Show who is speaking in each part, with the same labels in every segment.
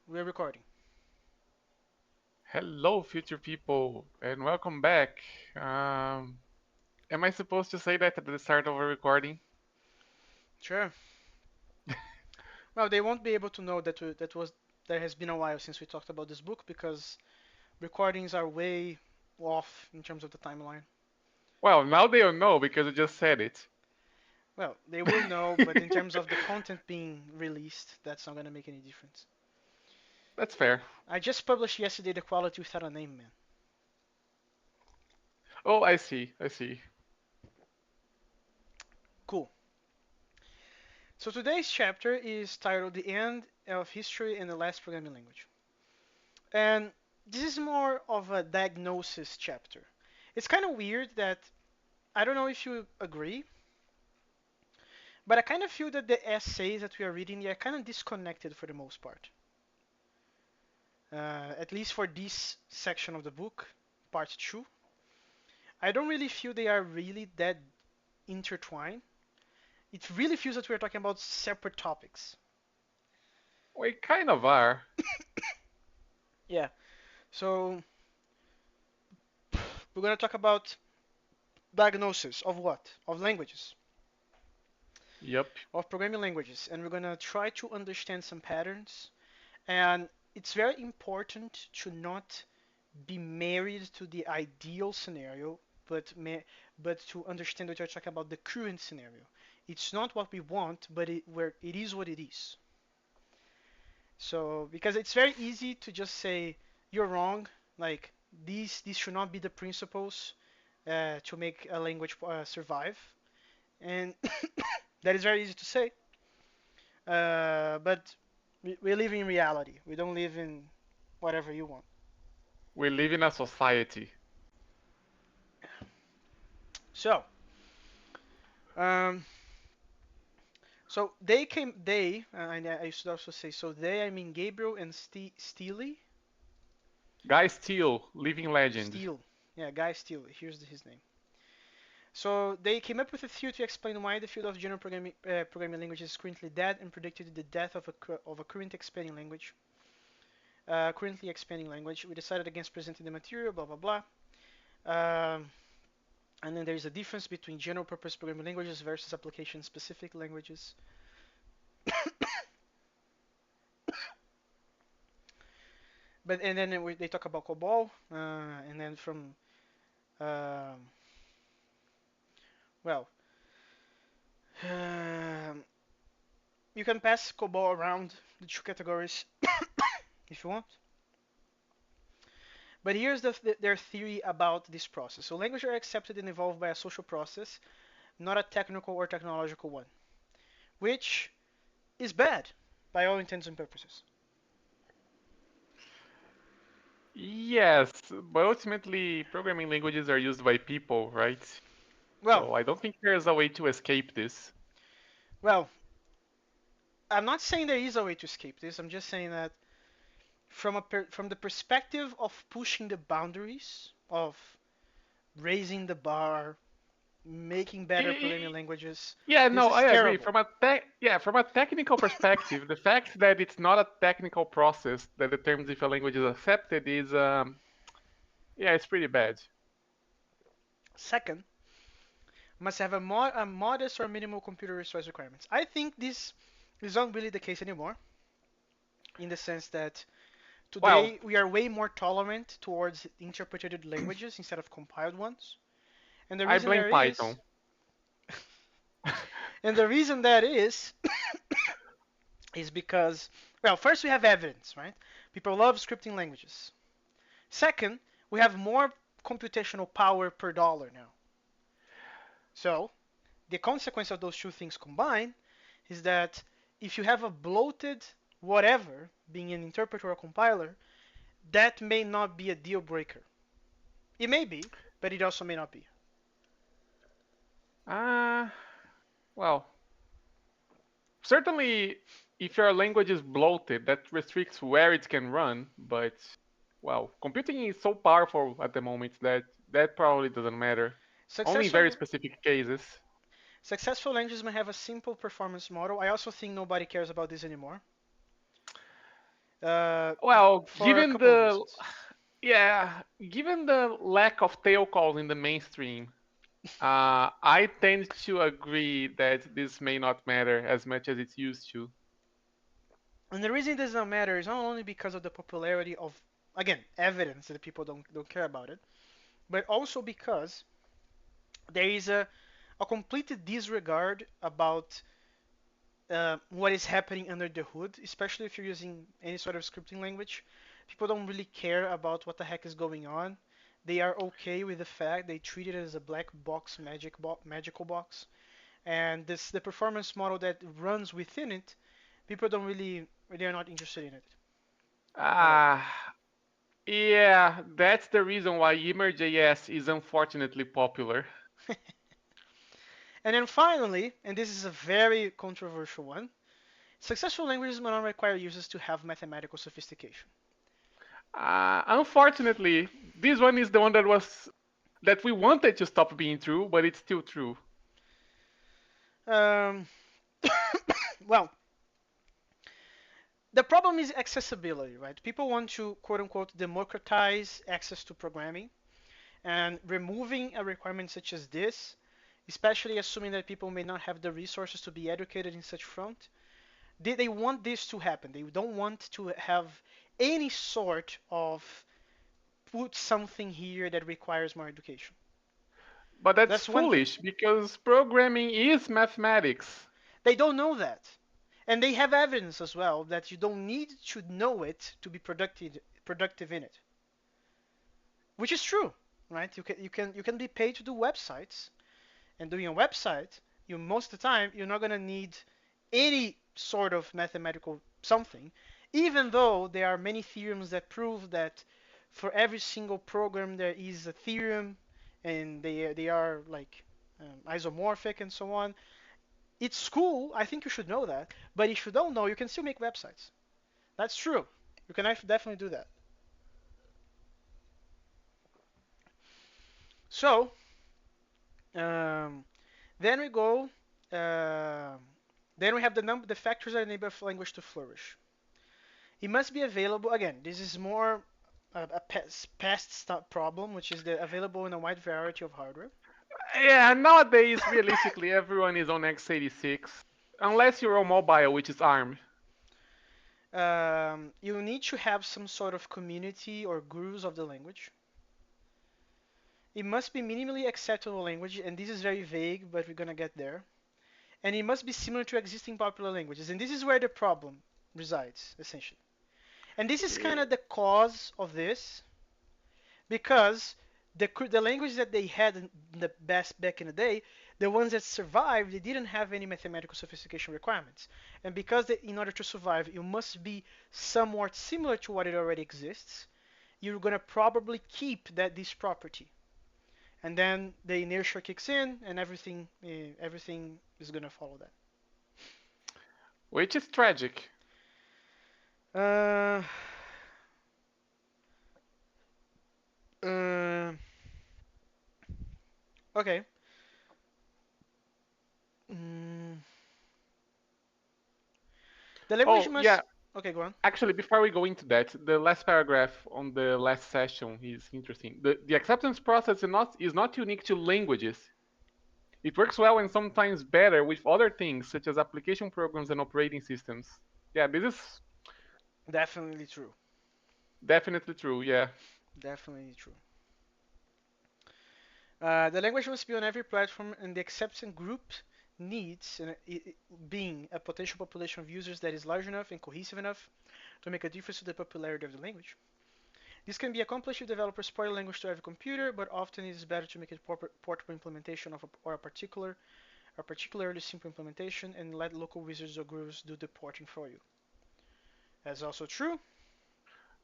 Speaker 1: We're recording.
Speaker 2: Hello, future people, and welcome back. Am I supposed to say that at the start of a recording?
Speaker 1: Sure. Well, they won't be able to know that has been a while since we talked about this book because recordings are way off in terms of the timeline.
Speaker 2: Well, now they'll know because I just said it.
Speaker 1: Well, they will know, but in terms of the content being released, that's not gonna make any difference.
Speaker 2: That's fair.
Speaker 1: I just published yesterday the quality without a name, man.
Speaker 2: Oh, I see, I see.
Speaker 1: Cool. So today's chapter is titled "The End of History and the Last Programming Language," and this is more of a diagnosis chapter. It's kind of weird that I don't know if you agree, but I kind of feel that the essays that we are reading they are kind of disconnected for the most part. At least for this section of the book, part two. I don't really feel they are really that intertwined. It really feels that we're talking about separate topics.
Speaker 2: We kind of are.
Speaker 1: Yeah. So we're gonna talk about diagnosis of what? Of languages,
Speaker 2: Yep.
Speaker 1: of programming languages, and we're gonna try to understand some patterns. And it's very important to not be married to the ideal scenario, but to understand that you're talking about the current scenario. It's not what we want, but it is what it is. So because it's very easy to just say you're wrong, like these should not be the principles to make a language survive, and that is very easy to say. But we live in reality. We don't live in whatever you want.
Speaker 2: We live in a society.
Speaker 1: So, um, so they came. And I should also say. So they. I mean Gabriel and Steely.
Speaker 2: Guy Steele, living legend.
Speaker 1: Steele. Yeah, Guy Steele. Here's his name. So they came up with a theory to explain why the field of general programming languages is currently dead and predicted the death of a currently expanding language. We decided against presenting the material. Blah blah blah. Um, and then there's a difference between general purpose programming languages versus application specific languages. But and then they talk about COBOL, and then from um, well, um, you can pass COBOL around the two categories if you want. But here's their theory about this process. So languages are accepted and evolved by a social process, not a technical or technological one, which is bad by all intents and purposes.
Speaker 2: Yes, but ultimately, programming languages are used by people, right?
Speaker 1: Well,
Speaker 2: So I don't think there's a way to escape this.
Speaker 1: well, I'm not saying there is a way to escape this. I'm just saying that from the perspective of pushing the boundaries of raising the bar, making better programming languages,
Speaker 2: Yeah,
Speaker 1: this
Speaker 2: no,
Speaker 1: is
Speaker 2: I agree.
Speaker 1: terrible.
Speaker 2: From a technical perspective, the fact that it's not a technical process that determines if a language is accepted is, yeah, it's pretty bad.
Speaker 1: Second, must have a modest or minimal computer resource requirements. I think this is not really the case anymore, in the sense that
Speaker 2: Well,
Speaker 1: today we are way more tolerant towards interpreted languages instead of compiled ones. And the
Speaker 2: I
Speaker 1: reason
Speaker 2: blame
Speaker 1: there is,
Speaker 2: Python.
Speaker 1: and the reason that is because, well, first we have evidence, right? People love scripting languages. Second, we have more computational power per dollar now. So the consequence of those two things combined is that if you have a bloated whatever, being an interpreter or a compiler, that may not be a deal breaker. It may be, but it also may not be.
Speaker 2: Uh, well, certainly if your language is bloated, that restricts where it can run, but, well, computing is so powerful at the moment that that probably doesn't matter. Only in very
Speaker 1: Successful
Speaker 2: specific cases.
Speaker 1: successful languages may have a simple performance model. I also think nobody cares about this anymore.
Speaker 2: Well,
Speaker 1: for a
Speaker 2: given
Speaker 1: couple of
Speaker 2: the
Speaker 1: reasons.
Speaker 2: yeah, given the lack of tail calls in the mainstream, I tend to agree that this may not matter as much as it used to.
Speaker 1: And the reason it does not matter is not only because of the popularity of, again, evidence that people don't care about it, but also because there is a complete disregard about what is happening under the hood, especially if you're using any sort of scripting language. People don't really care about what the heck is going on. They are okay with the fact they treat it as a black box magical box, and this the performance model that runs within it. People don't really are not interested in it at all.
Speaker 2: Ah, yeah, that's the reason why Yammer.js is unfortunately popular.
Speaker 1: And then finally, and this is a very controversial one, successful languages may not require users to have mathematical sophistication.
Speaker 2: Unfortunately, this one is the one that we wanted to stop being true, but it's still true.
Speaker 1: Um, well, the problem is accessibility, right? People want to quote unquote democratize access to programming, and removing a requirement such as this, especially assuming that people may not have the resources to be educated in such front, they want this to happen. They don't want to have any sort of put something here that requires more education.
Speaker 2: But that's
Speaker 1: That's one thing.
Speaker 2: foolish because programming is mathematics.
Speaker 1: They don't know that. And they have evidence as well that you don't need to know it to be productive in it. Which is true, right? You can be paid to do websites, and doing a website, you most of the time you're not going to need any sort of mathematical something, even though there are many theorems that prove that for every single program there is a theorem, and they are like isomorphic and so on. It's cool. I think you should know that. But if you don't know, you can still make websites. That's true. You can actually definitely do that. So um, then we go. um then we have the factors that enable a language to flourish. It must be available. Again, this is more a past problem, which is the available in a wide variety of hardware.
Speaker 2: Yeah, nowadays, realistically, everyone is on x86. Unless you're on mobile, which is ARM.
Speaker 1: You need to have some sort of community or gurus of the language. It must be minimally acceptable language, and this is very vague, but we're gonna get there. And it must be similar to existing popular languages, and this is where the problem resides, essentially. And this is kind
Speaker 2: Eh,
Speaker 1: of the cause of this, because the language that they had in the best back in the day, the ones that survived, they didn't have any mathematical sophistication requirements. And because in order to survive, you must be somewhat similar to what it already exists, you're gonna probably keep this property. And then the inertia kicks in, and everything is gonna follow
Speaker 2: which is tragic.
Speaker 1: that. Uh, okay. Mm, the language
Speaker 2: Oh,
Speaker 1: must.
Speaker 2: yeah,
Speaker 1: Okay, go on.
Speaker 2: actually, before we go into that, the last paragraph on the last session is interesting. The acceptance process is not unique to languages. It works well and sometimes better with other things, such as application programs and operating systems. Yeah, this is
Speaker 1: Definitely true.
Speaker 2: definitely true, yeah.
Speaker 1: Definitely true. The language must be on every platform, and the acceptance group needs being a potential population of users that is large enough and cohesive enough to make a difference to the popularity of the language. This can be accomplished if developers port a language to every computer, but often it is better to make a portable implementation or a particularly simple implementation and let local wizards or gurus do the porting for you. That's also true.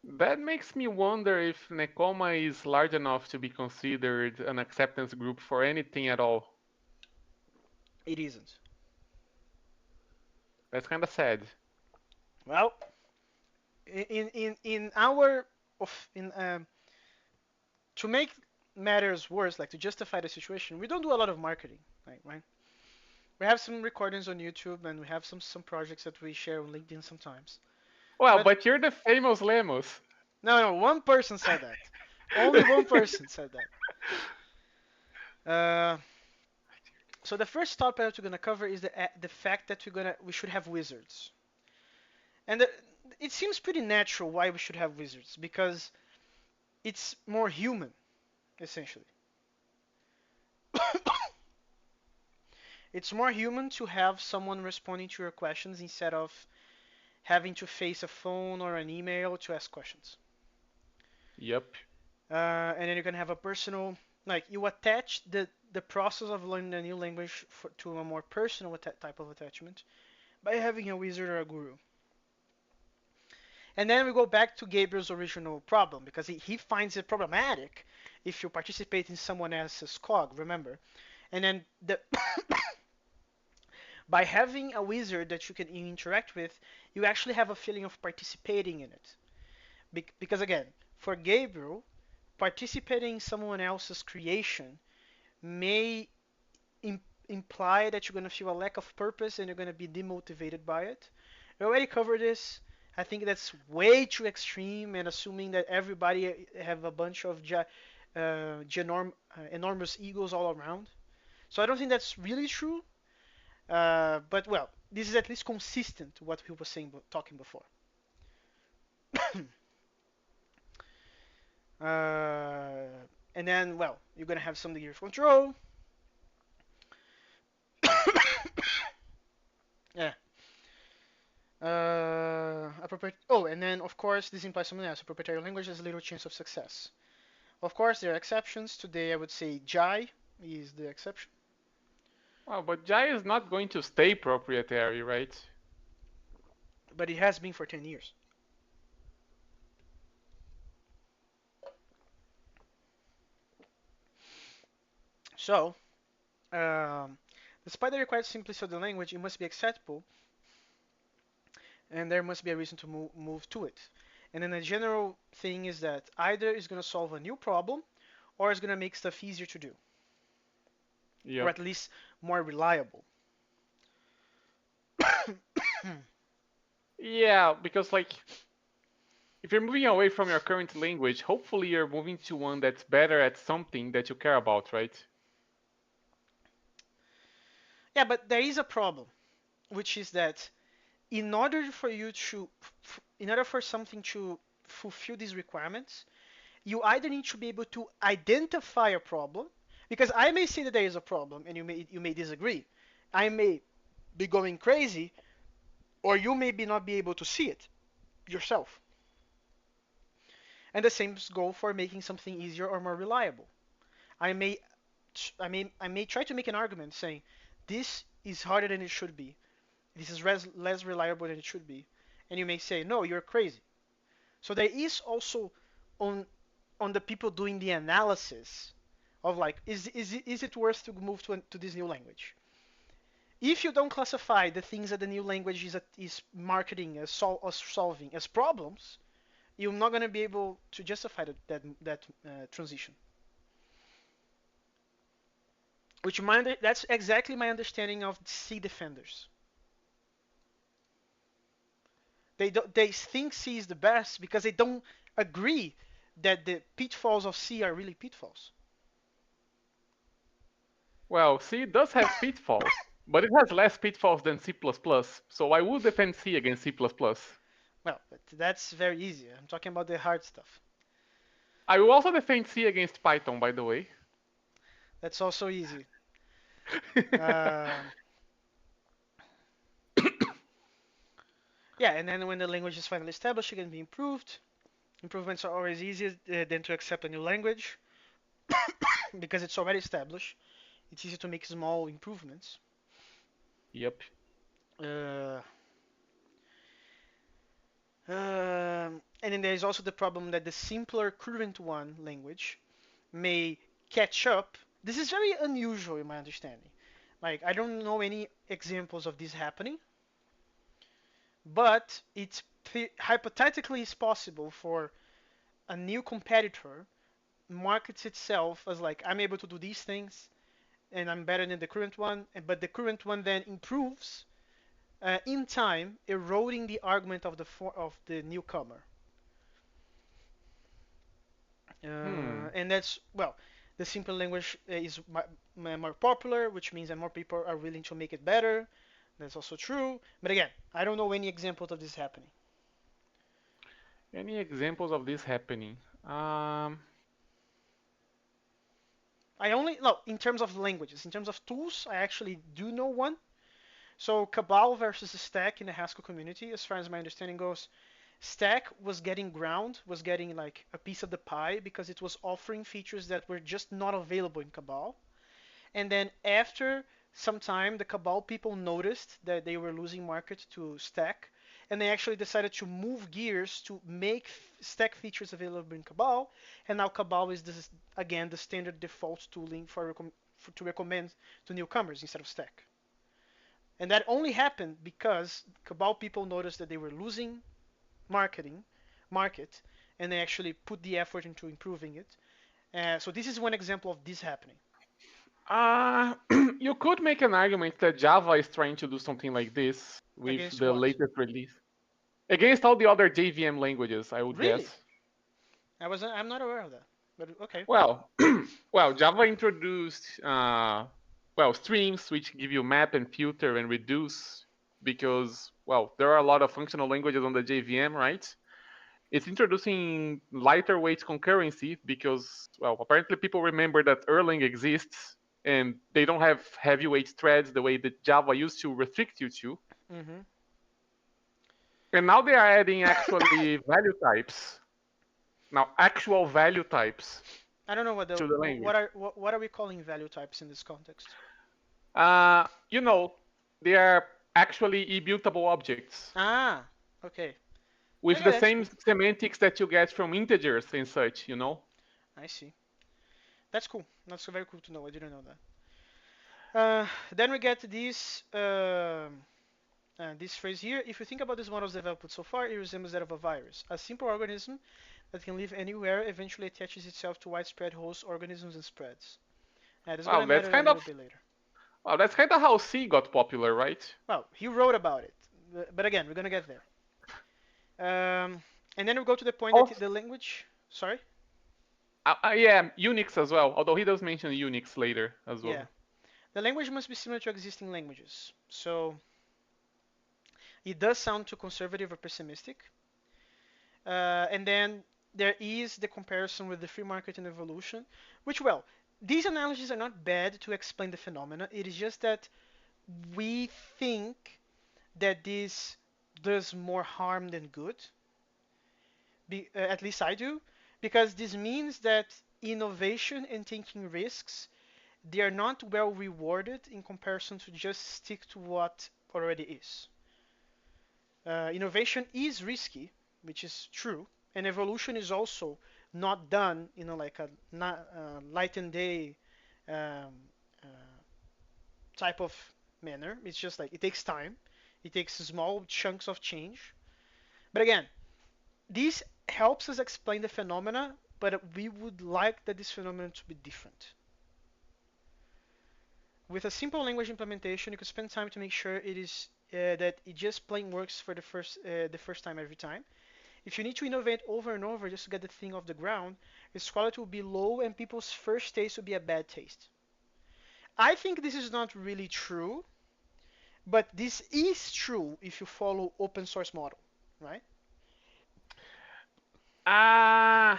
Speaker 2: That makes me wonder if Nekoma is large enough to be considered an acceptance group for anything at all.
Speaker 1: It isn't.
Speaker 2: That's kind of sad.
Speaker 1: Well, in our of in to make matters worse, like to justify the situation, we don't do a lot of marketing, right? We have some recordings on YouTube, and we have some projects that we share on LinkedIn sometimes.
Speaker 2: Well,
Speaker 1: But
Speaker 2: but you're the famous Lemos.
Speaker 1: no, no, one person said that. Only one person said that. Uh, so the first topic that we're gonna cover is the fact that we should have wizards, and it seems pretty natural why we should have wizards because it's more human essentially. It's more human to have someone responding to your questions instead of having to face a phone or an email to ask questions.
Speaker 2: Yep.
Speaker 1: And then you can have a personal, like you attach the process of learning a new language to a more personal type of attachment by having a wizard or a guru. And then we go back to Gabriel's original problem because he finds it problematic if you participate in someone else's cog, remember? And then by having a wizard that you can interact with, you actually have a feeling of participating in it. Because again, for Gabriel, participating in someone else's creation may Im- imply that you're going to feel a lack of purpose and you're going to be demotivated by it. We already covered this. I think that's way too extreme and assuming that everybody have a bunch of enormous egos all around. So I don't think that's really true. But well, this is at least consistent to what we were saying, talking before. And then, well, you're gonna have some degree of control. Yeah. Oh, and then of course this implies something else. A proprietary language has little chance of success. Of course, there are exceptions. Today, I would say Jai is the exception,
Speaker 2: Well, but Jai is not going to stay proprietary, right?
Speaker 1: but it has been for 10 years. So, um, despite the required simplicity of the language, it must be acceptable, and there must be a reason to move to it. And then the general thing is that either it's going to solve a new problem, or it's going to make stuff easier to do, or at
Speaker 2: Yep.
Speaker 1: least more reliable.
Speaker 2: Yeah, because like if you're moving away from your current language, hopefully you're moving to one that's better at something that you care about, right?
Speaker 1: Yeah, but there is a problem, which is that in order for you to, in order for something to fulfill these requirements, you either need to be able to identify a problem, because I may say that there is a problem, and you may disagree. I may be going crazy, or you may be not be able to see it yourself. And the same goes for making something easier or more reliable. I may, I may try to make an argument saying this is harder than it should be. This is less reliable than it should be, and you may say no, you're crazy. So there is also on the people doing the analysis of like is it worth to move to this new language? If you don't classify the things that the new language is marketing as solving as problems, you're not going to be able to justify that transition. That's exactly my understanding of C defenders. They think C is the best because they don't agree that the pitfalls of C are really pitfalls.
Speaker 2: Well, C does have pitfalls, but it has less pitfalls than C++, so I would defend C against C++.
Speaker 1: Well, but that's very easy. I'm talking about the hard stuff.
Speaker 2: I will also defend C against Python, by the way.
Speaker 1: That's also easy. Um, yeah, and then when the language is finally established, it can be improved. Improvements are always easier than to accept a new language because it's already established. It's easy to make small improvements.
Speaker 2: Yep.
Speaker 1: Uh, and then there's also the problem that the simpler current one language may catch up. This is very unusual in my understanding. Like, I don't know any examples of this happening, but it's hypothetically is possible for a new competitor markets itself as like I'm able to do these things and I'm better than the current one, but the current one then improves in time eroding the argument of the newcomer.
Speaker 2: Hmm.
Speaker 1: And that's, well, the simple language is more popular, which means that more people are willing to make it better. That's also true. But again, I don't know any examples of this happening.
Speaker 2: Any examples of this happening?
Speaker 1: I only no in terms of languages. In terms of tools, I actually do know one. So Cabal versus Stack in the Haskell community, as far as my understanding goes, Stack was getting ground, was getting like a piece of the pie because it was offering features that were just not available in Cabal. And then after some time, the Cabal people noticed that they were losing market to Stack, and they actually decided to move gears to make Stack features available in Cabal. And now Cabal is this, again, the standard default tooling to recommend to newcomers instead of Stack. And that only happened because Cabal people noticed that they were losing marketing market, and they actually put the effort into improving it. So this is one example of this happening.
Speaker 2: Uh, you could make an argument that Java is trying to do something like this with
Speaker 1: Against
Speaker 2: the
Speaker 1: what?
Speaker 2: latest release. Against all the other JVM languages, I would
Speaker 1: Really?
Speaker 2: guess.
Speaker 1: I'm not aware of that. But okay.
Speaker 2: Well, well, Java introduced well streams which give you map and filter and reduce because well there are a lot of functional languages on the JVM, right? It's introducing lighter weight concurrency because well apparently people remember that Erlang exists and they don't have heavyweight threads the way that Java used to restrict you to.
Speaker 1: Hmm.
Speaker 2: And now they are adding actually value types. Now actual value types
Speaker 1: I don't know what the
Speaker 2: to the language.
Speaker 1: what are we calling value types in this context?
Speaker 2: You know, they are actually immutable objects
Speaker 1: Ah, okay.
Speaker 2: with
Speaker 1: Okay,
Speaker 2: the
Speaker 1: that's
Speaker 2: same
Speaker 1: cool.
Speaker 2: semantics that you get from integers and such, you know?
Speaker 1: I see. That's cool. That's very cool to know. I didn't know that. Then we get this phrase here. If you think about these models developed so far, it resembles that of a virus. A simple organism that can live anywhere eventually attaches itself to widespread host organisms and spreads. That's
Speaker 2: Well,
Speaker 1: gonna
Speaker 2: that's
Speaker 1: matter a
Speaker 2: kind
Speaker 1: little
Speaker 2: of
Speaker 1: bit later.
Speaker 2: well, that's kind of how C got popular, right?
Speaker 1: Well, he wrote about it, but again, we're gonna get there. And then we go to the point that
Speaker 2: Also,
Speaker 1: the language. Sorry.
Speaker 2: yeah, Unix as well. Although he does mention Unix later as
Speaker 1: Yeah.
Speaker 2: well.
Speaker 1: The language must be similar to existing languages. So it does sound too conservative or pessimistic. And then there is the comparison with the free market and evolution, which, well, these analogies are not bad to explain the phenomena. It is just that we think that this does more harm than good. At least I do, because this means that innovation and taking risks, they are not well rewarded in comparison to just stick to what already is. Innovation is risky, which is true, and evolution is also not done in a, like a light and day um, uh, type of manner. It's just like it takes time, it takes small chunks of change. But again, this helps us explain the phenomena, but we would like that this phenomenon to be different. With a simple language implementation, you could spend time to make sure that it just plain works for the first time every time. If you need to innovate over and over just to get the thing off the ground, its quality will be low and people's first taste will be a bad taste. I think this is not really true, but this is true if you follow open source model, right?
Speaker 2: Uh,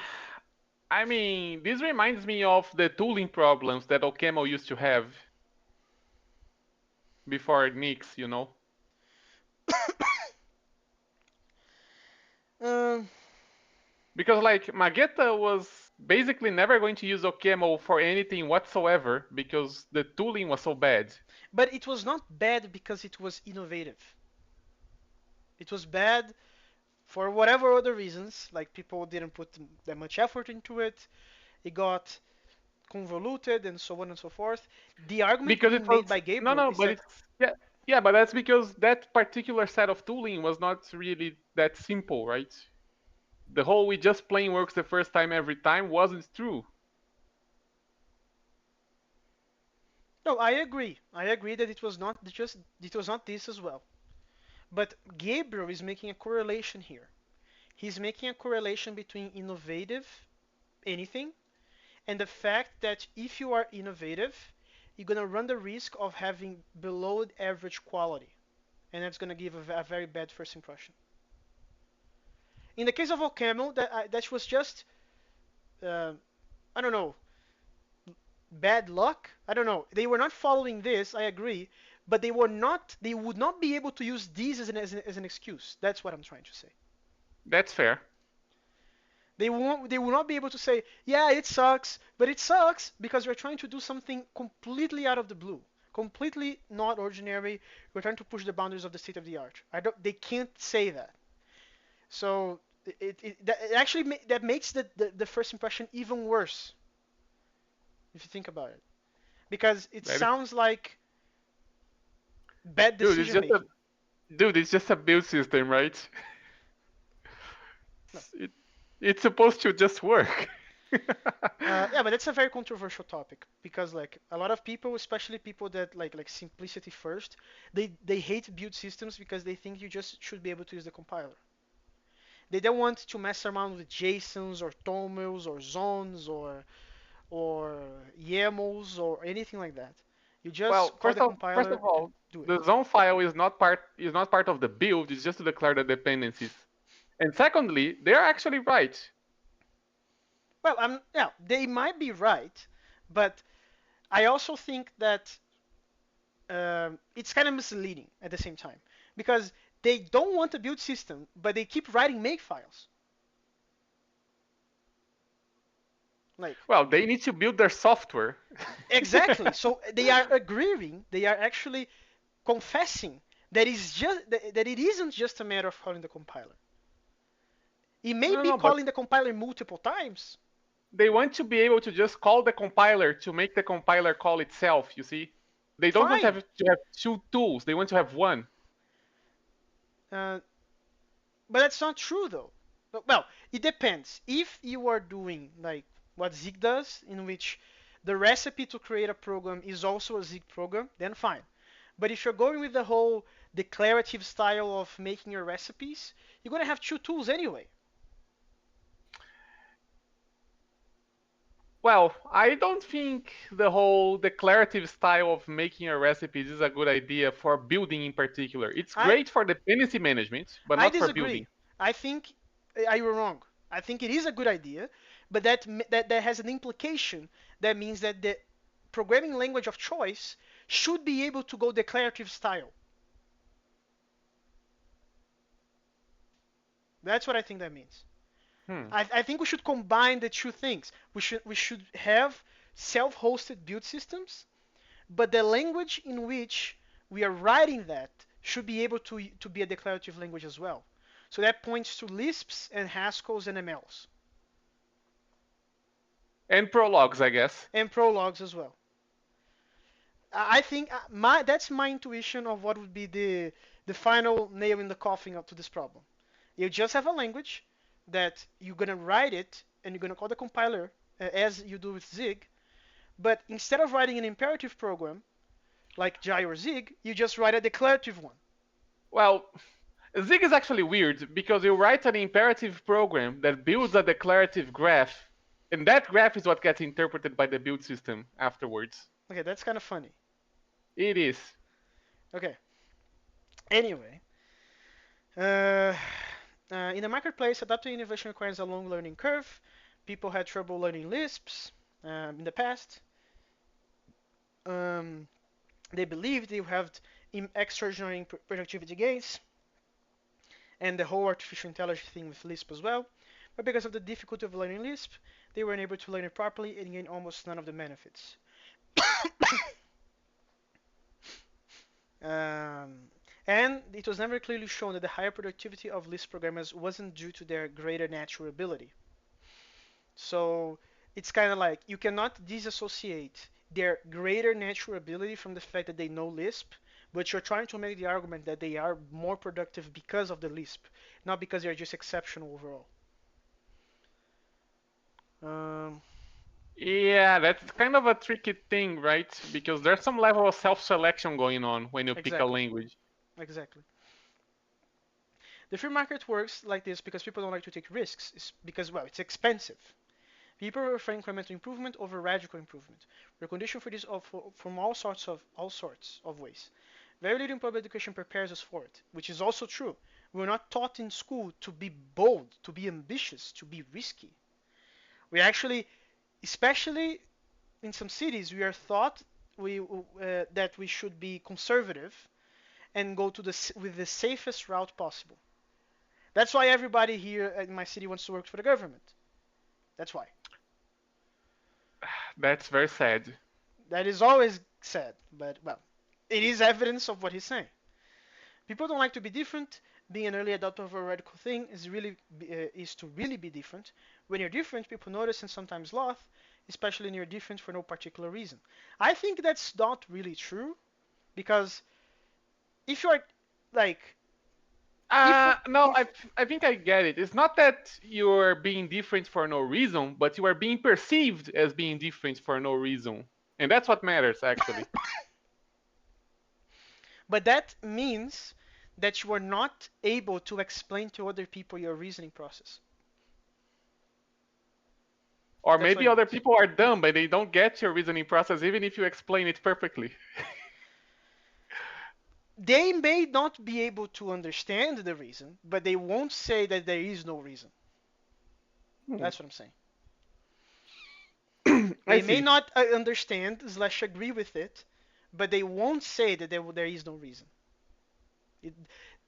Speaker 2: I mean, this reminds me of the tooling problems that Okemo used to have before Nix, you know?
Speaker 1: Um,
Speaker 2: Because like Magetta was basically never going to use Okemo for anything whatsoever because the tooling was so bad.
Speaker 1: but it was not bad because it was innovative. It was bad for whatever other reasons, like people didn't put that much effort into it. It got convoluted and so on and so forth. The argument
Speaker 2: Because it
Speaker 1: being made
Speaker 2: was
Speaker 1: by
Speaker 2: no
Speaker 1: Gabriel
Speaker 2: no,
Speaker 1: is
Speaker 2: but
Speaker 1: that
Speaker 2: it's yeah, but that's because that particular set of tooling was not really that simple, right? The whole we just plain works the first time every time wasn't true.
Speaker 1: no, I agree. I agree that it was not this as well. But Gabriel is making a correlation here. He's making a correlation between innovative anything and the fact that if you are innovative, you're going to run the risk of having below average quality. And that's going to give a very bad first impression. In the case of Ocaml, that was just, uh, I don't know, bad luck. I don't know. They were not following this. I agree, but they were not. They would not be able to use these as an excuse. That's what I'm trying to say.
Speaker 2: That's fair.
Speaker 1: They won't. They will not be able to say, yeah, it sucks, but it sucks because we're trying to do something completely out of the blue, completely not ordinary. We're trying to push the boundaries of the state of the art. I don't. They can't say that. So it actually that makes the first impression even worse if you think about it, because it
Speaker 2: That is,
Speaker 1: sounds like bad
Speaker 2: dude, it's
Speaker 1: decision
Speaker 2: just a
Speaker 1: making.
Speaker 2: dude. It's just a build system, right?
Speaker 1: No.
Speaker 2: It, it's supposed to just work.
Speaker 1: Yeah, but it's a very controversial topic because like a lot of people, especially people that like simplicity first, they hate build systems because they think you just should be able to use the compiler. They don't want to mess around with JSONs or TOMLs or zones or YAMLs or anything like that. You just
Speaker 2: Well,
Speaker 1: call the
Speaker 2: first
Speaker 1: compiler
Speaker 2: of
Speaker 1: and
Speaker 2: all,
Speaker 1: do it.
Speaker 2: the zone file is not part of the build. It's just to declare the dependencies. And secondly, they're actually right.
Speaker 1: Well, yeah, they might be right, but I also think that it's kind of misleading at the same time because they don't want a build system, but they keep writing make files. Like
Speaker 2: Well, they need to build their software.
Speaker 1: exactly. So they are agreeing, they are actually confessing that that it isn't just a matter of calling the compiler. It may
Speaker 2: No,
Speaker 1: be
Speaker 2: no, but
Speaker 1: calling the compiler multiple times.
Speaker 2: they want to be able to just call the compiler to make the compiler call itself, you see? They don't want
Speaker 1: Fine.
Speaker 2: to have two tools, they want to have one.
Speaker 1: Uh, but that's not true though. Well, it depends. If you are doing like what Zig does, in which the recipe to create a program is also a Zig program, then fine. But if you're going with the whole declarative style of making your recipes, you're gonna have two tools anyway.
Speaker 2: Well, I don't think the whole declarative style of making a recipes is a good idea for building in particular. It's
Speaker 1: I
Speaker 2: great for dependency management, but
Speaker 1: I
Speaker 2: not for building.
Speaker 1: disagree. I think you're wrong. I think it is a good idea, but that has an implication that means that the programming language of choice should be able to go declarative style. That's what I think that means.
Speaker 2: Hmm.
Speaker 1: I think we should combine the two things. We should have self-hosted build systems, but the language in which we are writing that should be able to be a declarative language as well. So that points to Lisps and Haskells and MLs
Speaker 2: And prologues, I guess.
Speaker 1: and Prologs as well. I think my that's my intuition of what would be the final nail in the coffin up to this problem. You just have a language that you're gonna write it and you're gonna call the compiler as you do with Zig, but instead of writing an imperative program like Jai or Zig, you just write a declarative one.
Speaker 2: Well, Zig is actually weird because you write an imperative program that builds a declarative graph, and that graph is what gets interpreted by the build system afterwards.
Speaker 1: Okay, that's kind of funny.
Speaker 2: It is.
Speaker 1: Okay. Anyway, uh, in the marketplace, adaptive innovation requires a long learning curve. People had trouble learning Lisps in the past. Um, they believed they would have extraordinary productivity gains and the whole artificial intelligence thing with Lisp as well. But because of the difficulty of learning Lisp, they weren't able to learn it properly and gain almost none of the benefits. Um, and it was never clearly shown that the higher productivity of Lisp programmers wasn't due to their greater natural ability. So it's kind of like you cannot disassociate their greater natural ability from the fact that they know Lisp, but you're trying to make the argument that they are more productive because of the Lisp, not because they're just exceptional overall. Um,
Speaker 2: Yeah, that's kind of a tricky thing, right? Because there's some level of self-selection going on when you pick a
Speaker 1: exactly,
Speaker 2: language.
Speaker 1: exactly. The free market works like this because people don't like to take risks. It's because, well, it's expensive. People prefer incremental improvement over radical improvement. We're conditioned for this from all sorts of ways. Very little in public education prepares us for it, which is also true. We're not taught in school to be bold, to be ambitious, to be risky. We actually, especially in some cities, we are taught that we should be conservative and go to with the safest route possible. That's why everybody here in my city wants to work for the government. That's why.
Speaker 2: That's very sad.
Speaker 1: That is always said, but well, it is evidence of what he's saying. People don't like to be different. Being an early adopter of a radical thing is to really be different. When you're different, people notice and sometimes laugh, especially when you're different for no particular reason. I think that's not really true because if you're like if
Speaker 2: No,
Speaker 1: if
Speaker 2: I think I get it. It's not that you're being different for no reason, but you are being perceived as being different for no reason. And that's what matters, actually.
Speaker 1: but that means that you are not able to explain to other people your reasoning process.
Speaker 2: Or
Speaker 1: That's what
Speaker 2: maybe
Speaker 1: it
Speaker 2: other
Speaker 1: means.
Speaker 2: people are dumb, but they don't get your reasoning process, even if you explain it perfectly.
Speaker 1: They may not be able to understand the reason, but they won't say that there is no reason.
Speaker 2: Hmm.
Speaker 1: That's what I'm saying.
Speaker 2: I
Speaker 1: They may
Speaker 2: see.
Speaker 1: not understand slash agree with it, but they won't say that there is no reason. It,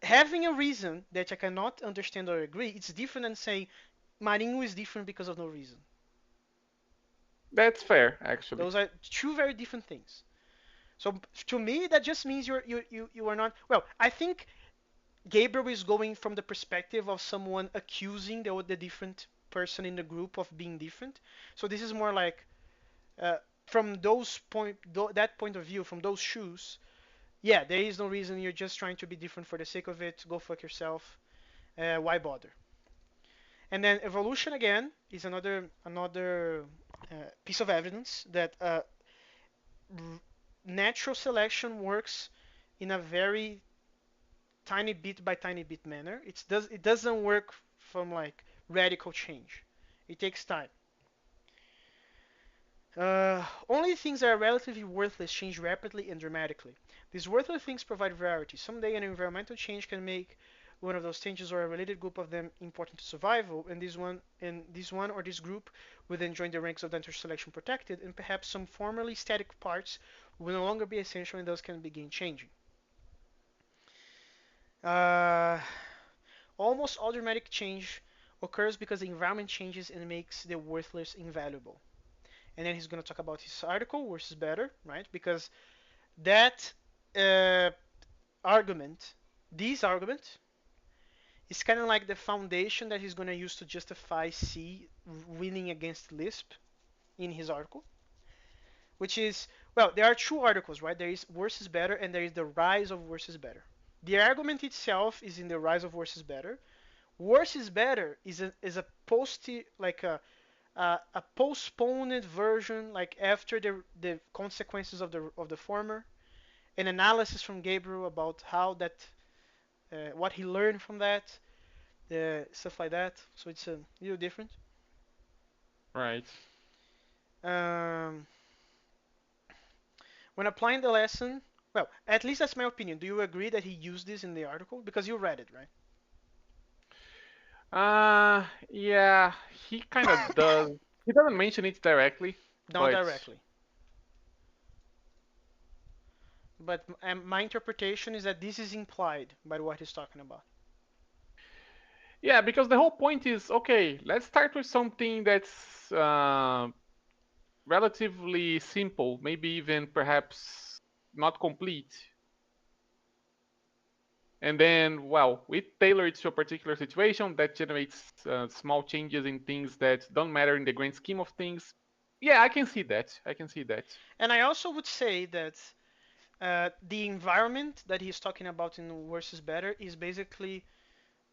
Speaker 1: having a reason that I cannot understand or agree, it's different than saying Marinho is different because of no reason.
Speaker 2: That's fair, actually.
Speaker 1: Those are two very different things. So to me, that just means you are not. Well, I think Gabriel is going from the perspective of someone accusing the different person in the group of being different. So this is more like from that point of view, from those shoes. Yeah, there is no reason. You're just trying to be different for the sake of it. Go fuck yourself. Why bother? And then evolution again is another piece of evidence that natural selection works in a very tiny bit by tiny bit manner. It doesn't work from like radical change. It takes time. Only things that are relatively worthless change rapidly and dramatically. These worthless things provide variety. Someday an environmental change can make one of those changes or a related group of them important to survival, and this one or this group will then join the ranks of the interselection protected, and perhaps some formerly static parts will no longer be essential and thus can begin changing. Uh, Almost all dramatic change occurs because the environment changes and makes the worthless invaluable. And then he's going to talk about his article, worse is better, right? Because that uh, argument, this argument, is kind of like the foundation that he's going to use to justify C winning against Lisp in his article, which is, well, there are two articles, right? There is worse is better and there is the rise of worse is better. The argument itself is in the rise of worse is better. Worse is better is a post like a postponed version, like after the consequences of the former, an analysis from Gabriel about how that what he learned from that, stuff like that. So it's a little different.
Speaker 2: Right.
Speaker 1: Um, when applying the lesson, well, at least that's my opinion. Do you agree that he used this in the article? Because you read it, right?
Speaker 2: Yeah, he kind of does. He doesn't mention it directly,
Speaker 1: Not
Speaker 2: but
Speaker 1: directly. But my interpretation is that this is implied by what he's talking about.
Speaker 2: yeah, because the whole point is okay, let's start with something that's relatively simple, maybe even perhaps not complete. And then, well, we tailor it to a particular situation that generates small changes in things that don't matter in the grand scheme of things. Yeah, I can see that. I can see that.
Speaker 1: And I also would say that the environment that he's talking about in Worse is Better is basically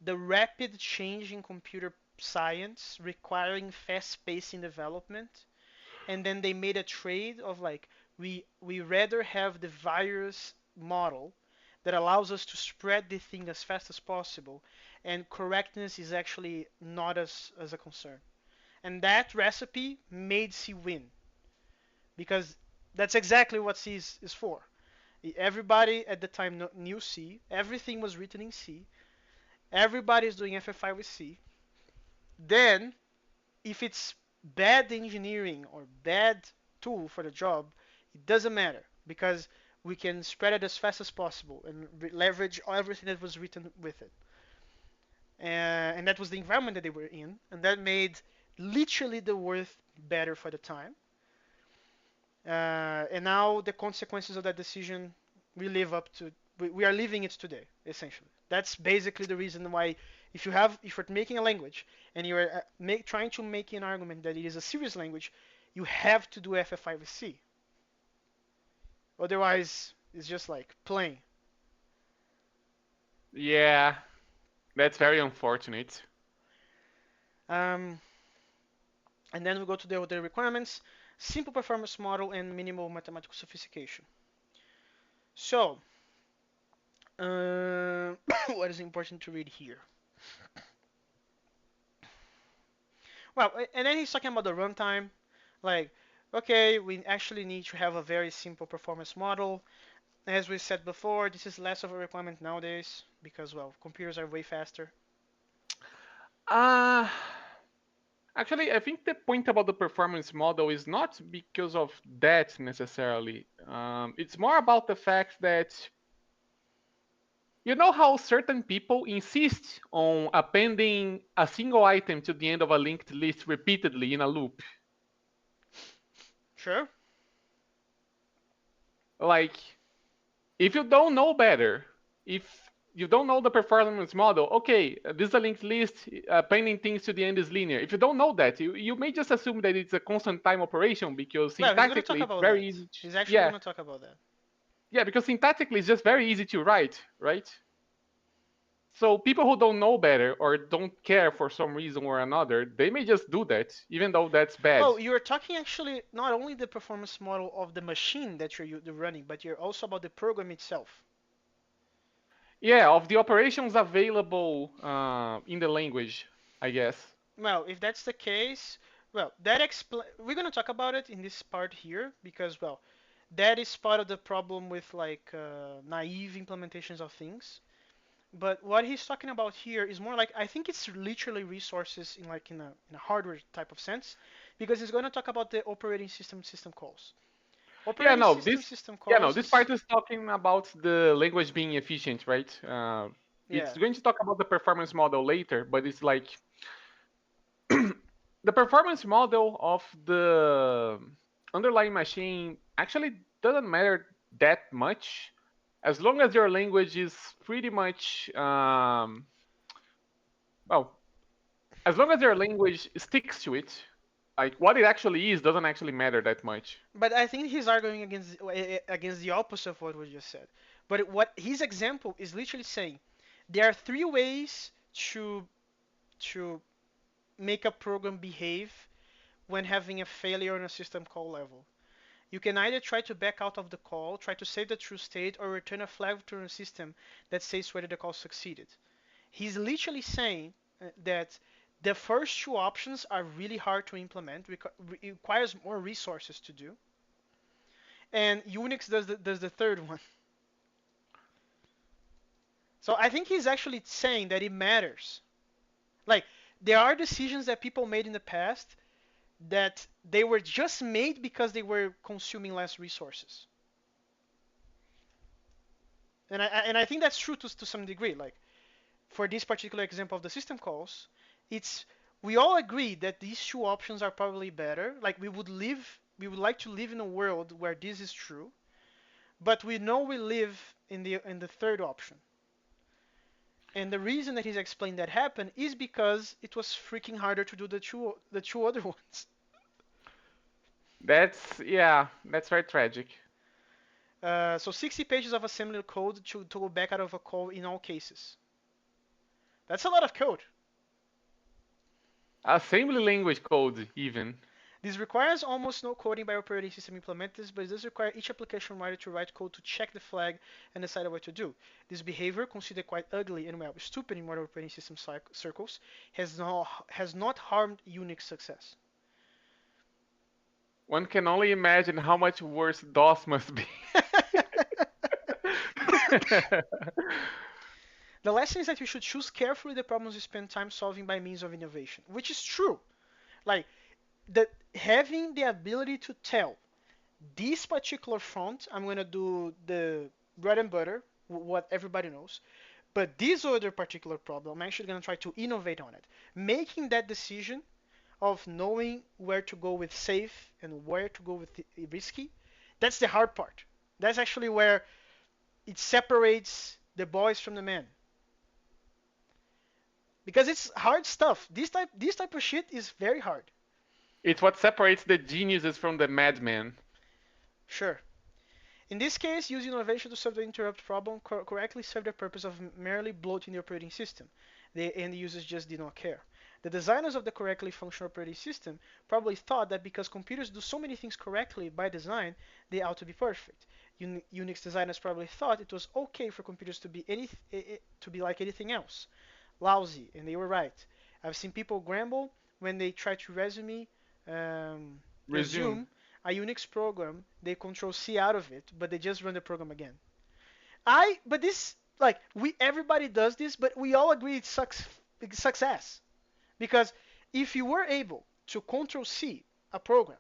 Speaker 1: the rapid change in computer science requiring fast pace in development. And then they made a trade of like, we rather have the virus model that allows us to spread the thing as fast as possible and correctness is actually not as a concern. And that recipe made C win because that's exactly what C is for. Everybody at the time knew C. Everything was written in C. Everybody is doing FFI with C. Then, if it's bad engineering or bad tool for the job, it doesn't matter because we can spread it as fast as possible and leverage everything that was written with it. And that was the environment that they were in, and that made literally the worth better for the time. And now the consequences of that decision we live up to. We are living it today, essentially. That's basically the reason why, if you're making a language and you're trying to make an argument that it is a serious language, you have to do FFI with C. Otherwise, it's just like playing.
Speaker 2: Yeah, that's very unfortunate.
Speaker 1: Um, and then we go to the requirements: simple performance model and minimal mathematical sophistication. So, what is important to read here? Well, and then he's talking about the runtime. Like, okay, we actually need to have a very simple performance model. As we said before, this is less of a requirement nowadays because, well, computers are way faster.
Speaker 2: Uh, Actually, I think the point about the performance model is not because of that necessarily. It's more about the fact that you know how certain people insist on appending a single item to the end of a linked list repeatedly in a loop.
Speaker 1: Sure.
Speaker 2: Like, if you don't know better, if you don't know the performance model, okay, this is a linked list, appending things to the end is linear. If you don't know that, you may just assume that it's a constant time operation because
Speaker 1: Well, he's going to talk
Speaker 2: syntactically it's
Speaker 1: about
Speaker 2: very
Speaker 1: that.
Speaker 2: easy to,
Speaker 1: He's actually
Speaker 2: yeah,
Speaker 1: going to talk about that.
Speaker 2: yeah, because syntactically it's just very easy to write, right? So people who don't know better or don't care for some reason or another, they may just do that, even though that's bad.
Speaker 1: Oh, you're talking actually not only the performance model of the machine that you're running, but you're also about the program itself.
Speaker 2: Yeah, of the operations available in the language, I guess.
Speaker 1: Well, if that's the case, well, that we're going to talk about it in this part here because, well, that is part of the problem with like naive implementations of things. But what he's talking about here is more like I think it's literally resources in like in a hardware type of sense, because he's going to talk about the operating system calls.
Speaker 2: Yeah,
Speaker 1: Operating
Speaker 2: no,
Speaker 1: system
Speaker 2: yeah, no,
Speaker 1: calls
Speaker 2: this
Speaker 1: is
Speaker 2: part is talking about the language being efficient, right? It's
Speaker 1: yeah.
Speaker 2: going to talk about the performance model later, but it's like the performance model of the underlying machine actually doesn't matter that much as long as your language is pretty much well, as long as your language sticks to it, like what it actually is doesn't actually matter that much.
Speaker 1: But I think he's arguing against the opposite of what we just said. But what his example is literally saying, there are three ways to to make a program behave when having a failure on a system call level. You can either try to back out of the call, try to save the true state, or return a flag to a system that says whether the call succeeded. He's literally saying that the first two options are really hard to implement, requires more resources to do, and Unix does the third one. So I think he's actually saying that it matters. Like there are decisions that people made in the past that they were just made because they were consuming less resources. And I think that's true to some degree. Like for this particular example of the system calls, it's we all agree that these two options are probably better. Like we would like to live in a world where this is true, but we know we live in the third option. And the reason that he's explained that happened is because it was freaking harder to do the two other ones.
Speaker 2: That's yeah, that's very tragic.
Speaker 1: So 60 pages of assembly code to go back out of a call in all cases. That's a lot of code.
Speaker 2: Assembly language code even.
Speaker 1: This requires almost no coding by operating system implementers, but it does require each application writer to write code to check the flag and decide what to do. This behavior, considered quite ugly and well stupid in modern operating system circles, has not harmed Unix success.
Speaker 2: One can only imagine how much worse DOS must be.
Speaker 1: The lesson is that you should choose carefully the problems you spend time solving by means of innovation, which is true. Like that, having the ability to tell this particular front, I'm gonna do the bread and butter, what everybody knows. But this other particular problem, I'm actually gonna try to innovate on it. Making that decision of knowing where to go with safe and where to go with risky, that's the hard part. That's actually where it separates the boys from the men. Because it's hard stuff. This type of shit is very hard.
Speaker 2: It's what separates the geniuses from the madmen.
Speaker 1: Sure. In this case, use innovation to solve the interrupt problem correctly served the purpose of merely bloating the operating system. The end users just did not care. The designers of the correctly functional operating system probably thought that because computers do so many things correctly by design, they ought to be perfect. Unix designers probably thought it was okay for computers to be to be like anything else, lousy, and they were right. I've seen people grumble when they try to
Speaker 2: Resume.
Speaker 1: resume a Unix program, they control C out of it, but they just run the program again. But this, like, everybody does this, but we all agree it sucks ass. Because if you were able to control C a program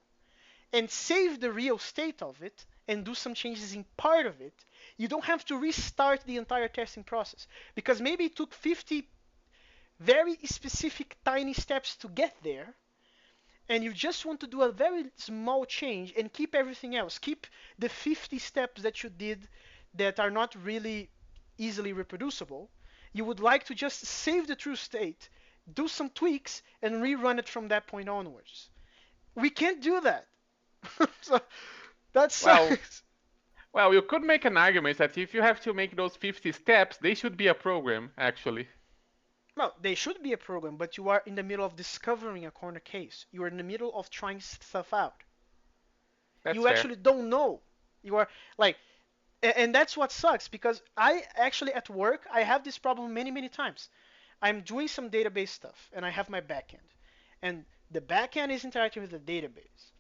Speaker 1: and save the real state of it and do some changes in part of it, you don't have to restart the entire testing process. Because maybe it took 50 very specific tiny steps to get there, and you just want to do a very small change and keep everything else. Keep the 50 steps that you did that are not really easily reproducible. You would like to just save the true state, do some tweaks, and rerun it from that point onwards. We can't do that. So that
Speaker 2: Well,
Speaker 1: sucks.
Speaker 2: well, you could make an argument that if you have to make those 50 steps, they should be a program, actually.
Speaker 1: Well, they should be a program, but you are in the middle of discovering a corner case. You are in the middle of trying stuff out.
Speaker 2: That's
Speaker 1: You
Speaker 2: fair.
Speaker 1: actually don't know. You are like, and that's what sucks because I actually at work I have this problem many times. I'm doing some database stuff and I have my backend, and the backend is interacting with the database.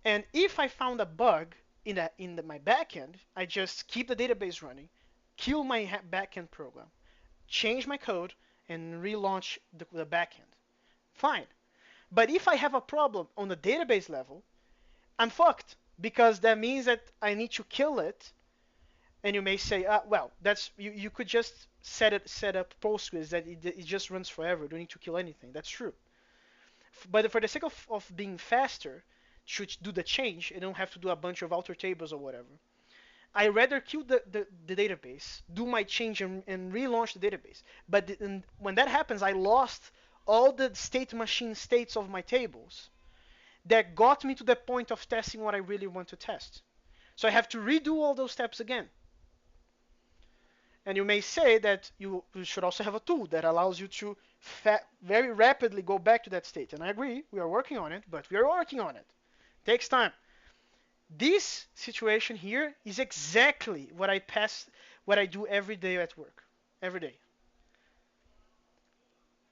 Speaker 1: And if I found a bug my backend, I just keep the database running, kill my backend program, change my code, and relaunch the backend. Fine. But if I have a problem on the database level, I'm fucked because that means that I need to kill it. And you may say, well, that's you could just set up Postgres that it just runs forever. You don't need to kill anything. That's true. But for the sake of being faster, to do the change, you don't have to do a bunch of alter tables or whatever. I rather kill the database, do my change, and relaunch the database. But when that happens, I lost all the state machine states of my tables that got me to the point of testing what I really want to test. So I have to redo all those steps again. And you may say that you should also have a tool that allows you to very rapidly go back to that state. And I agree, we are working on it, but we are working on it. It takes time. This situation here is exactly what I do every day at work. Every day.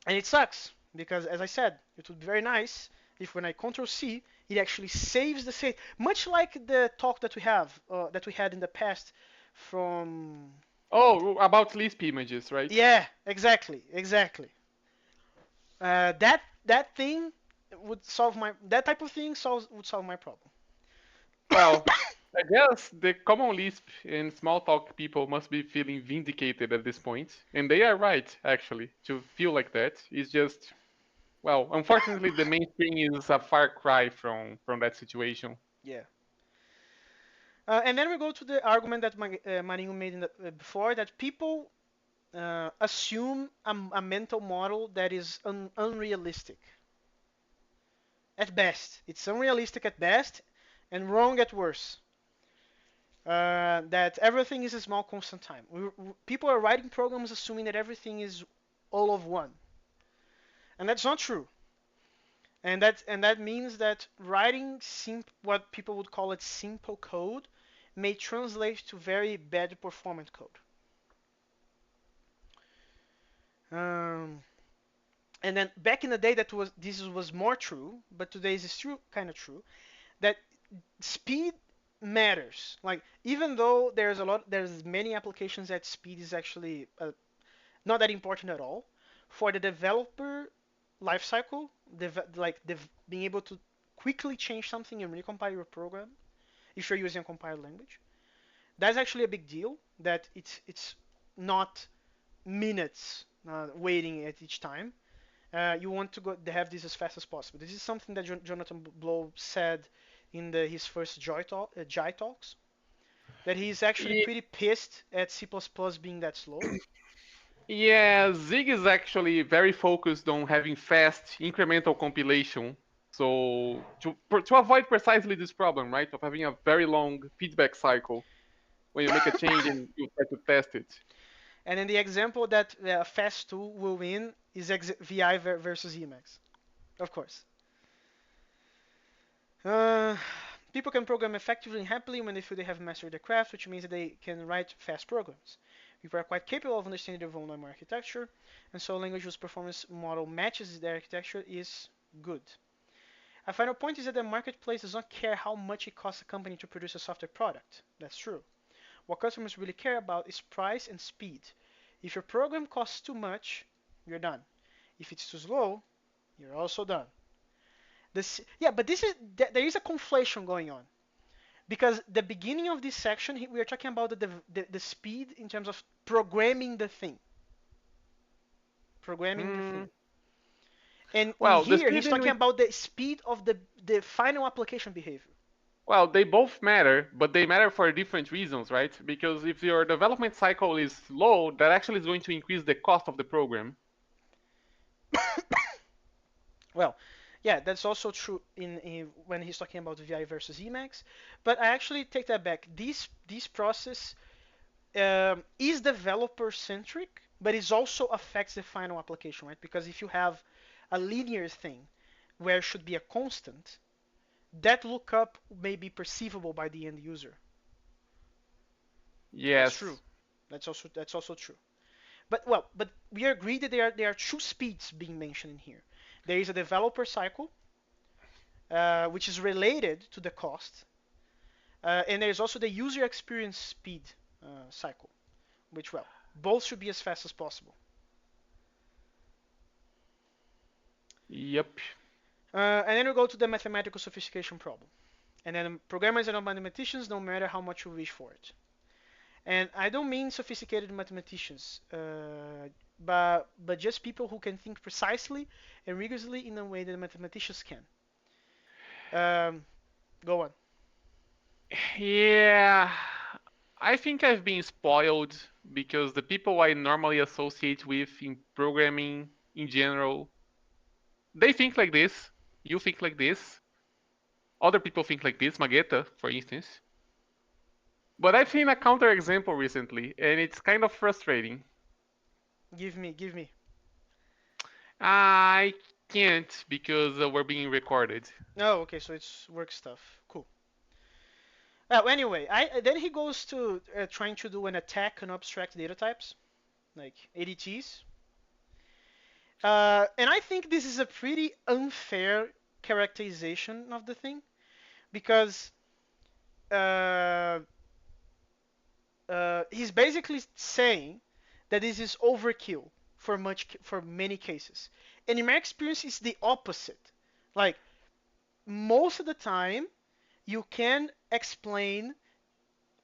Speaker 1: And it sucks because, as I said, it would be very nice if when I Control C, it actually saves the state, much like the talk that we had in the past from.
Speaker 2: Oh, about Lisp images, right?
Speaker 1: Yeah, exactly. That thing would solve my that type of thing would solve my problem.
Speaker 2: Well, I guess the common Lisp and Smalltalk people must be feeling vindicated at this point, and they are right, actually, to feel like that. It's just, well, unfortunately, the mainstream is a far cry from that situation.
Speaker 1: Yeah. And then we go to the argument that Marinho made before that people assume a mental model that is unrealistic at best. It's unrealistic at best and wrong at worst. That everything is a small constant time. People are writing programs assuming that everything is all of one, and that's not true. And that means that writing what people would call it simple code may translate to very bad performant code. Um, and then back in the day, this was more true, but today is still kind of true that speed matters. Like even though there's many applications that speed is actually not that important at all. For the developer lifecycle, being able to quickly change something and recompile your program if you're using a compiled language, that's actually a big deal. That it's not minutes waiting at each time. You want to go to have this as fast as possible. This is something that Jonathan Blow said in his first Jai talks. That he's actually pretty pissed at C++ being that slow.
Speaker 2: Yeah, Zig is actually very focused on having fast incremental compilation. So to avoid precisely this problem, right, of having a very long feedback cycle when you make a change and you try to test it.
Speaker 1: And then the example that fast tool will win is VI versus Emacs, of course. Uh, People can program effectively and happily when they feel they have mastered the craft, which means that they can write fast programs. People are quite capable of understanding the volume architecture, and so a language whose performance model matches the architecture is good. A final point is that the marketplace does not care how much it costs a company to produce a software product. That's true. What customers really care about is price and speed. If your program costs too much, you're done. If it's too slow, you're also done. Yeah, but there is a conflation going on because the beginning of this section we are talking about the speed in terms of programming the thing, programming the
Speaker 2: Hmm.
Speaker 1: thing, and in
Speaker 2: Well, the
Speaker 1: here
Speaker 2: speed
Speaker 1: he's
Speaker 2: in
Speaker 1: talking
Speaker 2: which
Speaker 1: about the speed of the final application behavior.
Speaker 2: well, they both matter, but they matter for different reasons, right? Because if your development cycle is low, that actually is going to increase the cost of the program.
Speaker 1: Well, yeah, that's also true in when he's talking about VI versus Emacs. But I actually take that back. This process is developer centric, but it also affects the final application, right? Because if you have a linear thing where it should be a constant, that lookup may be perceivable by the end user. That's true.
Speaker 2: Yes.
Speaker 1: That's also true. But we agree that there are two speeds being mentioned in here. There is a developer cycle, which is related to the cost, and there's also the user experience speed cycle, which both should be as fast as possible.
Speaker 2: Yep.
Speaker 1: And then we go to the mathematical sophistication problem. And then programmers are not mathematicians, no matter how much you wish for it. And I don't mean sophisticated mathematicians, but just people who can think precisely and rigorously in a way that mathematicians can. Um, Go on.
Speaker 2: Yeah. I think I've been spoiled because the people I normally associate with in programming in general, they think like this. You think like this. Other people think like this, Magetta, for instance. But I've seen a counterexample recently, and it's kind of frustrating.
Speaker 1: Give me.
Speaker 2: I can't because we're being recorded.
Speaker 1: Oh, okay, so it's work stuff. Cool. Anyway, then he goes to trying to do an attack on abstract data types, like ADTs. And I think this is a pretty unfair characterization of the thing because uh, he's basically saying that this is overkill for many cases. And in my experience, it's the opposite. Like most of the time, you can explain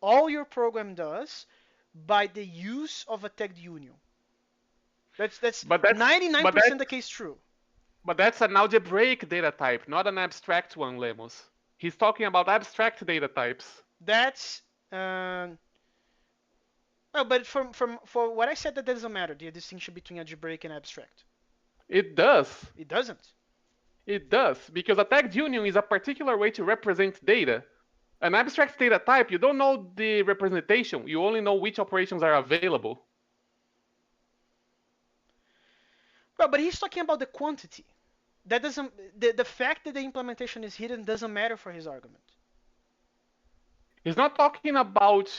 Speaker 1: all your program does by the use of a tagged union. That's
Speaker 2: But that's but
Speaker 1: 99% the
Speaker 2: that's
Speaker 1: case true.
Speaker 2: but that's an algebraic data type, not an abstract one, Lemos. He's talking about abstract data types.
Speaker 1: That's no, but for what I said, that doesn't matter. The distinction between algebraic and abstract.
Speaker 2: It does.
Speaker 1: It doesn't.
Speaker 2: It does, because a tagged union is a particular way to represent data. An abstract data type, you don't know the representation, you only know which operations are available.
Speaker 1: Well, but he's talking about the quantity. That doesn't the fact that the implementation is hidden doesn't matter for his argument.
Speaker 2: He's not talking about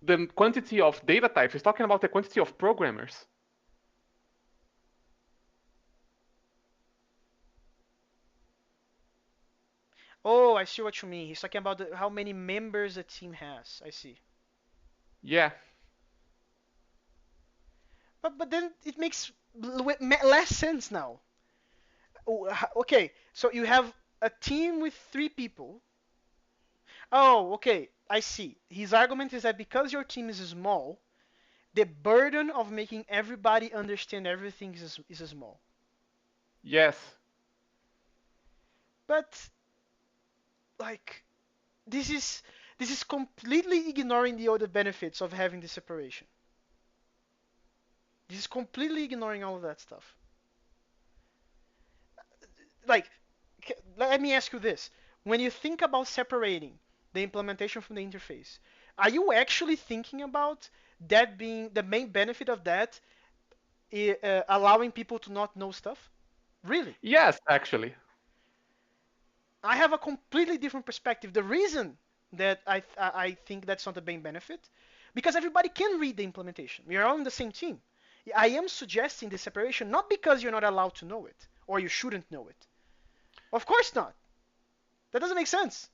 Speaker 2: the quantity of data types. He's talking about the quantity of programmers.
Speaker 1: Oh, I see what you mean. He's talking about how many members a team has. I see.
Speaker 2: Yeah.
Speaker 1: But then it makes less sense now. Okay, so you have a team with 3 people. Oh, okay, I see. His argument is that because your team is small, the burden of making everybody understand everything is small.
Speaker 2: Yes.
Speaker 1: But like this is this is completely ignoring the other benefits of having the separation. This is completely ignoring all of that stuff. Like, let me ask you this: when you think about separating the implementation from the interface, are you actually thinking about that being the main benefit of that, allowing people to not know stuff? Really?
Speaker 2: Yes, actually.
Speaker 1: I have a completely different perspective. The reason that I think that's not the main benefit, because everybody can read the implementation. We are all in the same team. I am suggesting the separation not because you're not allowed to know it or you shouldn't know it. Of course not. That doesn't make sense.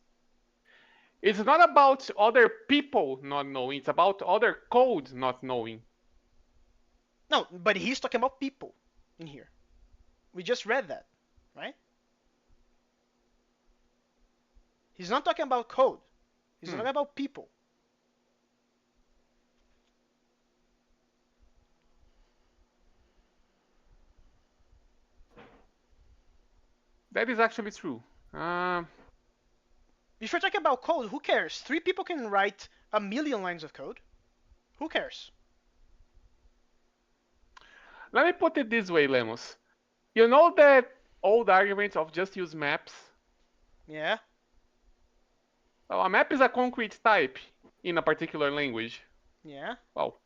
Speaker 2: It's not about other people not knowing, it's about other code not knowing.
Speaker 1: No, but he's talking about people in here. We just read that, right? He's not talking about code. He's
Speaker 2: Hmm.
Speaker 1: talking about people.
Speaker 2: That is actually true. Uh,
Speaker 1: If you're talking about code, who cares? 3 people can write a million lines of code. Who cares?
Speaker 2: Let me put it this way, Lemos. You know that old argument of just use maps?
Speaker 1: Yeah,
Speaker 2: Well, a map is a concrete type in a particular language.
Speaker 1: yeah.
Speaker 2: Well,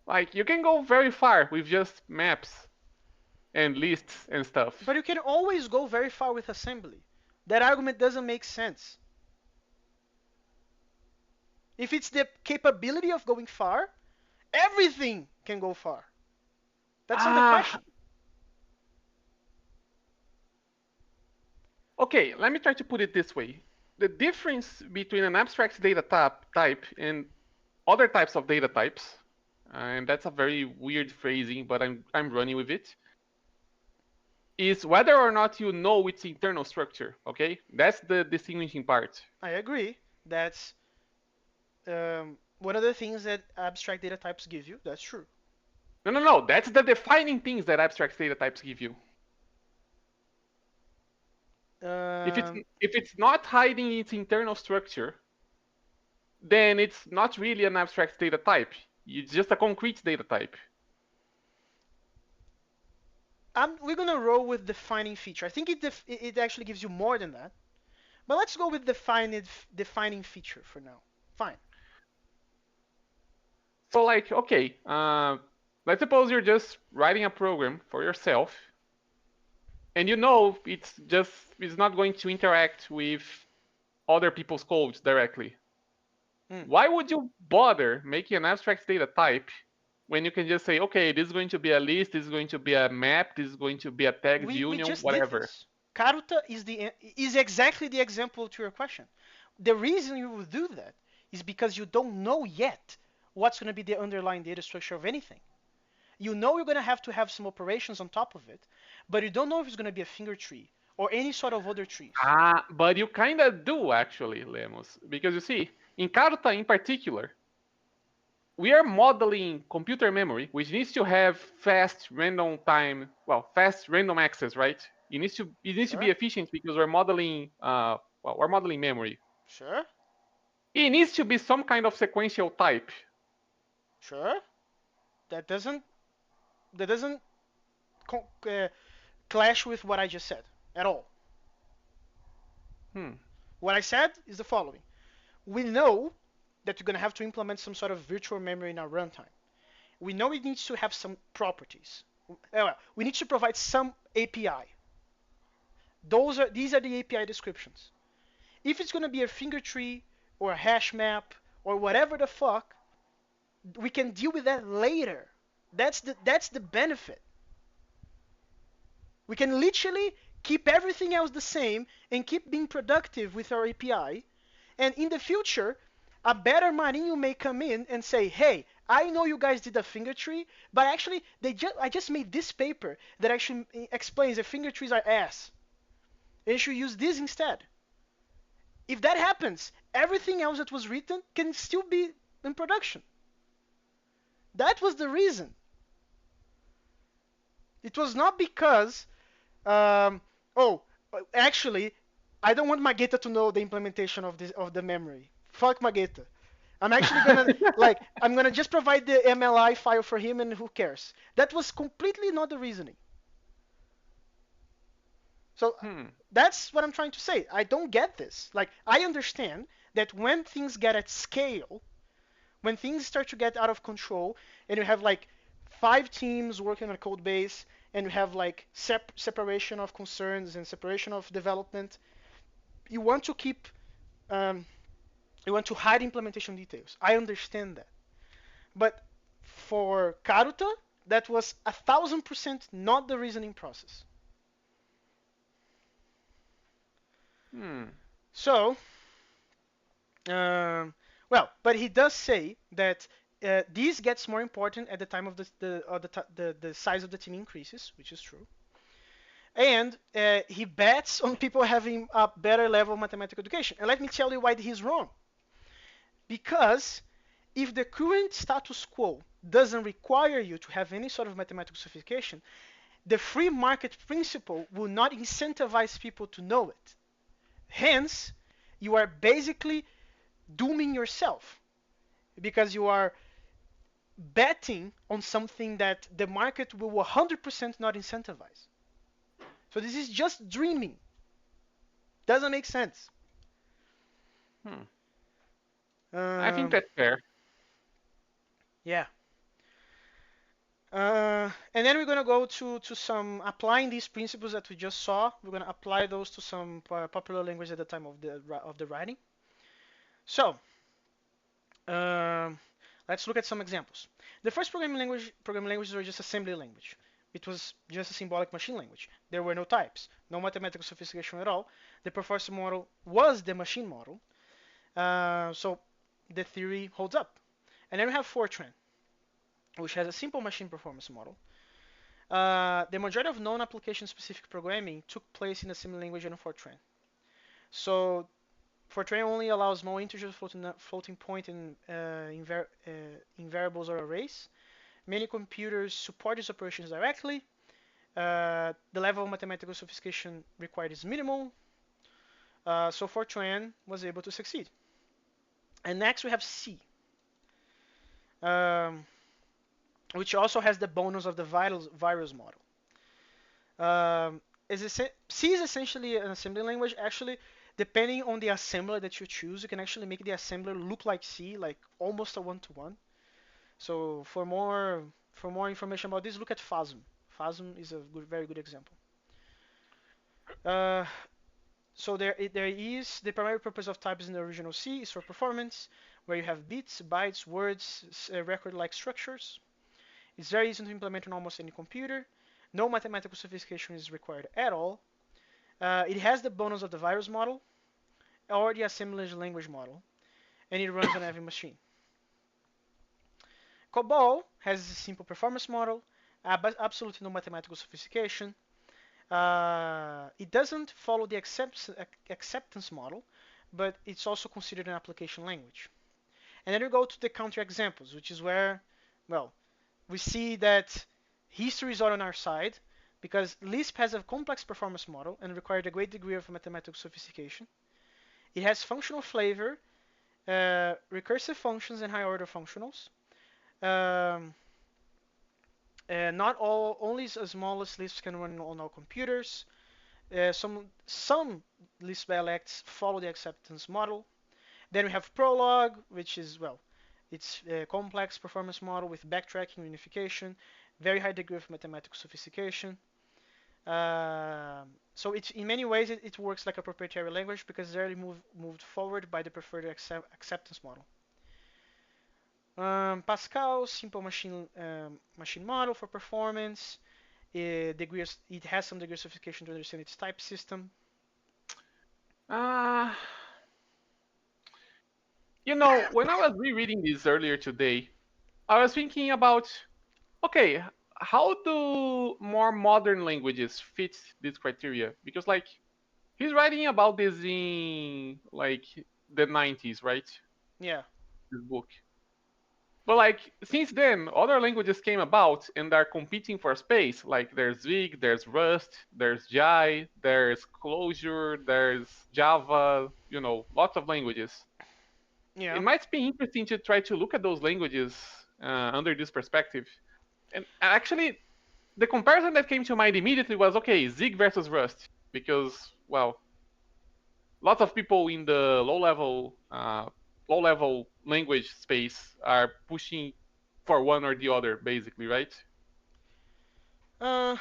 Speaker 2: like you can go very far with just maps and lists and stuff.
Speaker 1: But you can always go very far with assembly. That argument doesn't make sense. If it's the capability of going far, everything can go far. That's not the
Speaker 2: Ah,
Speaker 1: question.
Speaker 2: okay, let me try to put it this way. The difference between an abstract data type and other types of data types, and that's a very weird phrasing, but I'm running with it, is whether or not you know its internal structure. Okay, that's the distinguishing part.
Speaker 1: I agree. That's one of the things that abstract data types give you. That's true.
Speaker 2: No, no, no. That's the defining things that abstract data types give you. If it's
Speaker 1: Um,
Speaker 2: if it's not hiding its internal structure, then it's not really an abstract data type. It's just a concrete data type.
Speaker 1: we're gonna roll with defining feature. I think it actually gives you more than that. But let's go with defining feature for now. Fine.
Speaker 2: So like, okay, let's suppose you're just writing a program for yourself, and you know it's not going to interact with other people's codes directly.
Speaker 1: Hmm.
Speaker 2: Why would you bother making an abstract data type when you can just say, okay, this is going to be a list, this is going to be a map, this is going to be a tagged
Speaker 1: We
Speaker 2: union,
Speaker 1: just did
Speaker 2: whatever?
Speaker 1: this. Karuta is exactly the example to your question. The reason you will do that is because you don't know yet what's going to be the underlying data structure of anything. You know you're going to have some operations on top of it, but you don't know if it's going to be a finger tree or any sort of other trees.
Speaker 2: Ah, but you kind of do actually, Lemos, because you see, in Karuta in particular, we are modeling computer memory, which needs to have fast random access, right? It needs to be
Speaker 1: Sure,
Speaker 2: efficient because we're modeling memory.
Speaker 1: sure,
Speaker 2: It needs to be some kind of sequential type.
Speaker 1: sure. That doesn't that doesn't clash with what I just said at all.
Speaker 2: Hmm.
Speaker 1: What I said is the following. We know that you're going to have to implement some sort of virtual memory in our runtime. We know it needs to have some properties. well, we need to provide some API. These are the API descriptions. If it's going to be a finger tree or a hash map or whatever the fuck, we can deal with that later. That's the benefit. We can literally keep everything else the same and keep being productive with our API. And in the future, a better marine may come in and say, "Hey, I know you guys did a finger tree, but actually, I just made this paper that actually explains that finger trees are ass. And you should use this instead." If that happens, everything else that was written can still be in production. That was the reason. It was not because, um, oh, actually, I don't want Mageta to know the implementation of the memory. Fuck Mageta. I'm actually gonna I'm gonna just provide the MLI file for him, and who cares? That was completely not the reasoning. So
Speaker 2: Hmm.
Speaker 1: that's what I'm trying to say. I don't get this. Like, I understand that when things get at scale, when things start to get out of control, and you have like 5 teams working on a code base, and you have like separation of concerns and separation of development, you want to keep um, you want to hide implementation details. I understand that, but for Karuta, that was 1,000% not the reasoning process.
Speaker 2: Hmm.
Speaker 1: So, well, but he does say that this gets more important at the time of the size of the team increases, which is true. And he bets on people having a better level of mathematical education. And let me tell you why he's wrong. Because if the current status quo doesn't require you to have any sort of mathematical sophistication, the free market principle will not incentivize people to know it. Hence, you are basically dooming yourself because you are betting on something that the market will 100% not incentivize. So this is just dreaming. Doesn't make sense.
Speaker 2: Hmm. I think
Speaker 1: Um,
Speaker 2: that's fair.
Speaker 1: yeah. And then we're going to go to some applying these principles that we just saw. We're going to apply those to some popular language at the time of the writing. So um, let's look at some examples. The first programming languages were just assembly language. It was just a symbolic machine language. There were no types, no mathematical sophistication at all. The performance model was the machine model, so the theory holds up. And then we have Fortran, which has a simple machine performance model. The majority of non-application specific programming took place in assembly language and Fortran. So Fortran only allows small integers, floating point, and in variables or arrays. Many computers support these operations directly. The level of mathematical sophistication required is minimal. So Fortran was able to succeed. And next we have C, um, which also has the bonus of the virus model. Um, C is essentially an assembly language. Actually, depending on the assembler that you choose, you can actually make the assembler look like C, like almost a one-to-one. So for more information about this, look at FASM. FASM is a very good example. Uh, so there is the primary purpose of types in the original C is for performance, where you have bits, bytes, words, record-like structures. It's very easy to implement on almost any computer. No mathematical sophistication is required at all. It has the bonus of the virus model or the assemblage language model, and it runs on every machine. COBOL has a simple performance model, but absolutely no mathematical sophistication. It doesn't follow the acceptance model, but it's also considered an application language. And then we go to the counterexamples, which is where, well, we see that history is all on our side because Lisp has a complex performance model and required a great degree of mathematical sophistication. It has functional flavor, recursive functions, and high order functionals. Um, not all, only as small as Lisp can run on all computers. Some Lisp dialects follow the acceptance model. Then we have Prolog, which is, well, it's a complex performance model with backtracking unification. very high degree of mathematical sophistication. So it's in many ways it works like a proprietary language because it's already moved forward by the preferred acceptance model. Pascal, simple machine model for performance. It has some degree of sophistication to understand its type system.
Speaker 2: Uh, you know, when I was rereading this earlier today, I was thinking about, okay, how do more modern languages fit this criteria? Because like he's writing about this in like the 90s, right?
Speaker 1: Yeah,
Speaker 2: This book. But like since then, other languages came about and are competing for space. Like there's Zig, there's Rust, there's Jai, there's Clojure, there's Java. You know, lots of languages. It
Speaker 1: yeah.
Speaker 2: might be interesting to try to look at those languages under this perspective. And actually, the comparison that came to mind immediately was okay, Zig versus Rust, because well, lots of people in the low level language space are pushing for one or the other, basically, right?
Speaker 1: Uh,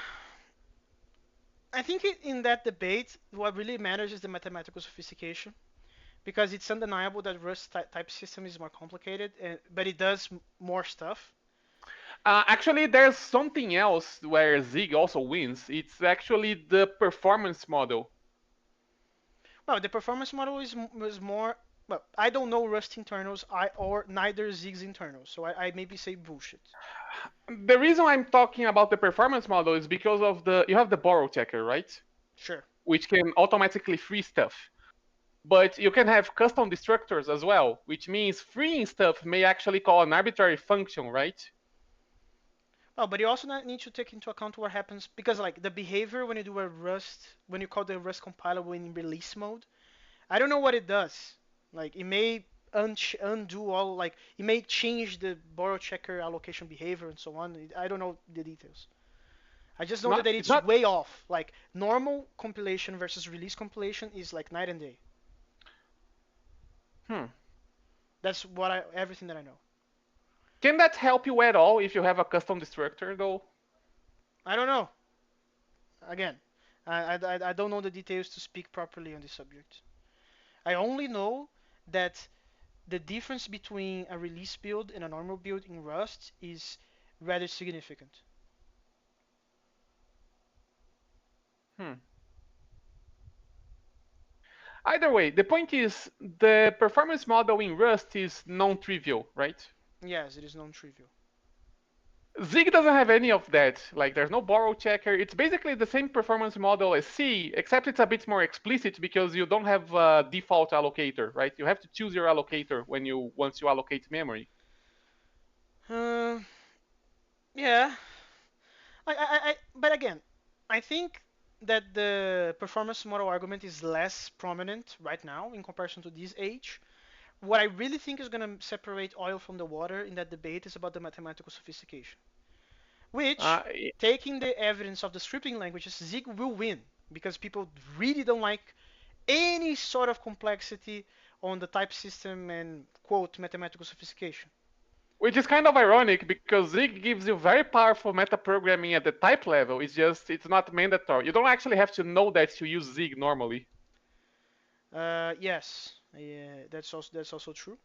Speaker 1: I think in that debate, what really matters is the mathematical sophistication because it's undeniable that Rust type system is more complicated, but it does more stuff.
Speaker 2: Actually, there's something else where Zig also wins. It's actually the performance model.
Speaker 1: Well, the performance model is more. Well, I don't know Rust internals, or neither Zig's internals, so I maybe say bullshit.
Speaker 2: The reason I'm talking about the performance model is because of the you have the borrow checker, right?
Speaker 1: Sure.
Speaker 2: Which can automatically free stuff. But you can have custom destructors as well, which means freeing stuff may actually call an arbitrary function, right?
Speaker 1: Oh, but you also need to take into account what happens because like the behavior when you do a Rust, when you call the Rust compiler in release mode, I don't know what it does. Like it may undo all, like it may change the borrow checker allocation behavior and so on. I don't know the details. I just
Speaker 2: It's
Speaker 1: know
Speaker 2: not.
Speaker 1: that
Speaker 2: It's
Speaker 1: it's
Speaker 2: not.
Speaker 1: way off. Like normal compilation versus release compilation is like night and day.
Speaker 2: Hmm.
Speaker 1: That's what I everything that I know.
Speaker 2: Can that help you at all if you have a custom destructor, though?
Speaker 1: I don't know. Again, I don't know the details to speak properly on this subject. I only know that the difference between a release build and a normal build in Rust is rather significant.
Speaker 2: Hmm. Either way, the point is the performance model in Rust is non-trivial, right?
Speaker 1: Yes, it is non-trivial.
Speaker 2: Zig doesn't have any of that. Like, there's no borrow checker. It's basically the same performance model as C, except it's a bit more explicit because you don't have a default allocator, right? You have to choose your allocator when you once you allocate memory.
Speaker 1: Uh, yeah, but again, I think that the performance model argument is less prominent right now in comparison to this age. What I really think is going to separate oil from the water in that debate is about the mathematical sophistication,
Speaker 2: Uh,
Speaker 1: which, taking the evidence of the scripting languages, Zig will win because people really don't like any sort of complexity on the type system and quote mathematical sophistication.
Speaker 2: which is kind of ironic because Zig gives you very powerful metaprogramming at the type level. It's just it's not mandatory. You don't actually have to know that to use Zig normally.
Speaker 1: Yes, yeah, that's also true.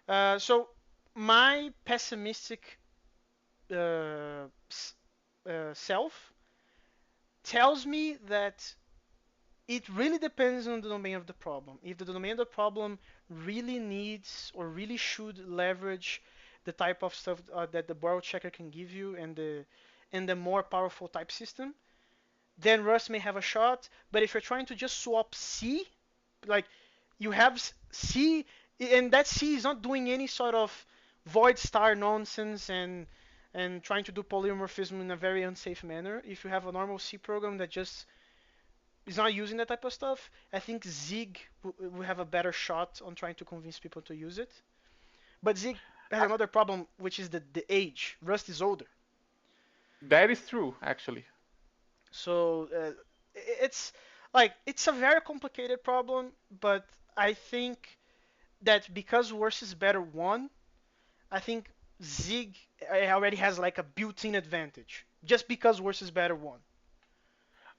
Speaker 1: So my pessimistic uh, self tells me that it really depends on the domain of the problem. If the domain of the problem really needs or really should leverage the type of stuff that the borrow checker can give you and the more powerful type system, then Rust may have a shot. But if you're trying to just swap C, like you have C, and that C is not doing any sort of void star nonsense and trying to do polymorphism in a very unsafe manner. If you have a normal C program that just is not using that type of stuff, I think Zig will have a better shot on trying to convince people to use it. But Zig has another problem, which is the age. Rust is older,
Speaker 2: That is true, actually.
Speaker 1: so it's a very complicated problem. But I think that because worse is better won, I think Zig already has like a built-in advantage just because worse is better one.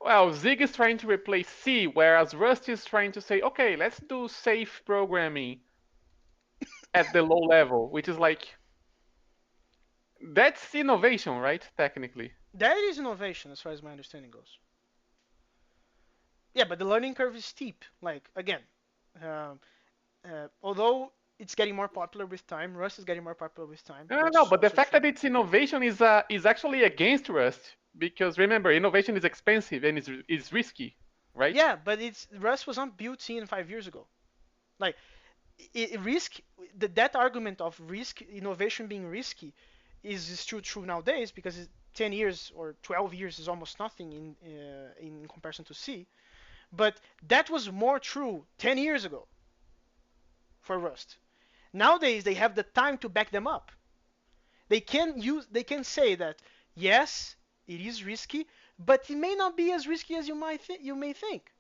Speaker 2: Well, Zig is trying to replace C, whereas Rust is trying to say, okay, let's do safe programming at the low level, which is like that's innovation, right? Technically.
Speaker 1: That is innovation as far as my understanding goes. Yeah, but the learning curve is steep. Like again, um, although it's getting more popular with time, Rust is getting more popular with time.
Speaker 2: No, no, no.
Speaker 1: That's
Speaker 2: But the
Speaker 1: also
Speaker 2: fact
Speaker 1: true.
Speaker 2: that it's innovation is actually against Rust because remember, innovation is expensive and is risky, right?
Speaker 1: Yeah, but it's Rust was not built in 5 years ago. Like risk, that argument of risk innovation being risky is still true nowadays because 10 years or 12 years is almost nothing in comparison to C. But that was more true 10 years ago for Rust. Nowadays they have the time to back them up. They can say that yes, it is risky, but it may not be as risky as you may think.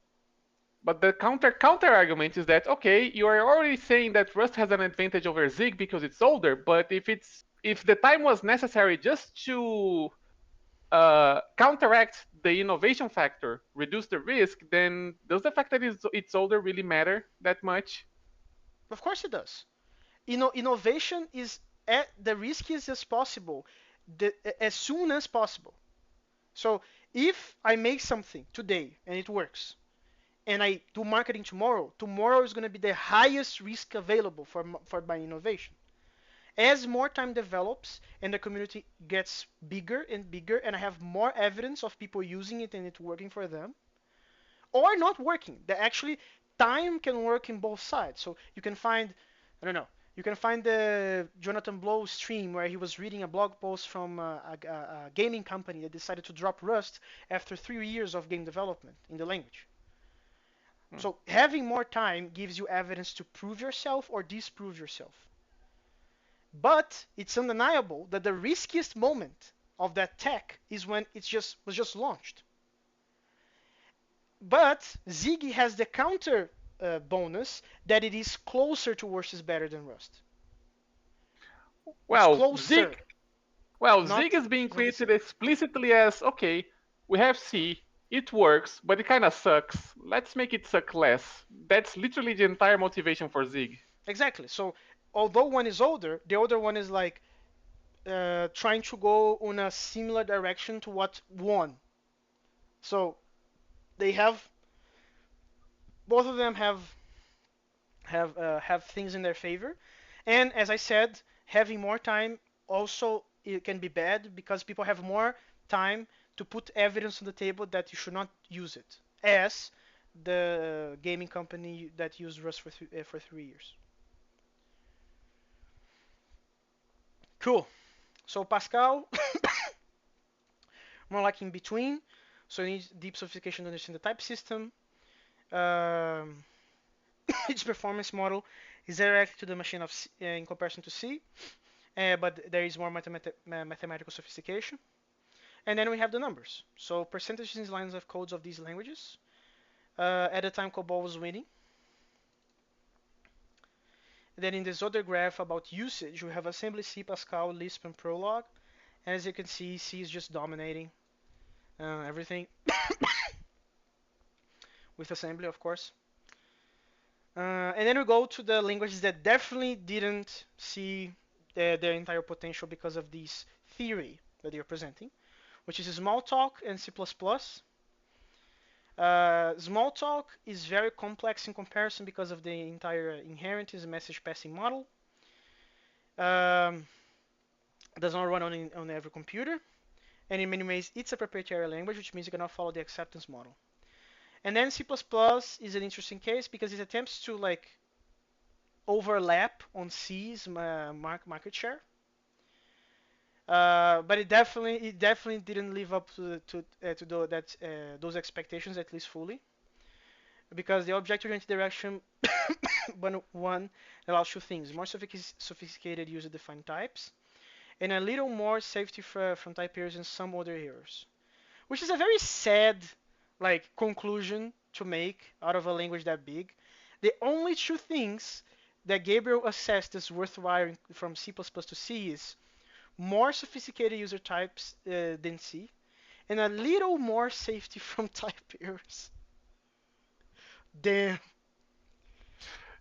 Speaker 2: But the counter argument is that okay, you are already saying that Rust has an advantage over Zig because it's older, but if the time was necessary just to counteract the innovation factor, reduce the risk, then does the fact that it's older really matter that much?
Speaker 1: Of course it does. Innovation is at the riskiest as possible, as soon as possible. So if I make something today and it works, and I do marketing tomorrow, tomorrow is going to be the highest risk available for my innovation. As more time develops and the community gets bigger and bigger, and I have more evidence of people using it and it working for them, or not working. That actually time can work in both sides. So you can find, I don't know, you can find the Jonathan Blow stream where he was reading a blog post from a gaming company that decided to drop Rust after 3 years of game development in the language.
Speaker 2: Hmm.
Speaker 1: So having more time gives you evidence to prove yourself or disprove yourself. But it's undeniable that the riskiest moment of that tech is when it just was just launched. But Ziggy has the counter bonus that it is closer to worse is better than Rust. It's
Speaker 2: Well,
Speaker 1: closer,
Speaker 2: Zig
Speaker 1: not
Speaker 2: is being
Speaker 1: it's not the
Speaker 2: created
Speaker 1: same.
Speaker 2: explicitly as okay, we have C, it works, but it kind of sucks. Let's make it suck less. That's literally the entire motivation for Zig.
Speaker 1: Exactly. So although one is older, the older one is like trying to go in a similar direction to what one. So they have both of them have things in their favor. And as I said, having more time also it can be bad because people have more time to put evidence on the table that you should not use it, as the gaming company that used Rust for 3 years. Cool. So Pascal, more like in between. So you need deep sophistication to understand the type system. Um, its performance model is direct to the machine of C, in comparison to C, but there is more mathematical sophistication. And then we have the numbers. So percentages in lines of codes of these languages. At the time COBOL was winning. Then in this other graph about usage, we have assembly, C, Pascal, Lisp, and Prolog. And as you can see, C is just dominating everything with assembly, of course. And then we go to the languages that definitely didn't see their entire potential because of this theory that they are presenting, which is Smalltalk and C++. Smalltalk is very complex in comparison because of the entire inheritance and message passing model. Um, does not run on every computer, and in many ways it's a proprietary language, which means you cannot follow the acceptance model. And then C++ is an interesting case because it attempts to like overlap on C's market share, but it definitely didn't live up to those expectations at least fully because the object-oriented direction one allows two things: more sophisticated user-defined types, and a little more safety from type errors and some other errors, which is a very sad like conclusion to make out of a language that big. The only two things that Gabriel assessed as worthwhile from C++ to C is more sophisticated user types than C, and a little more safety from type errors. Damn.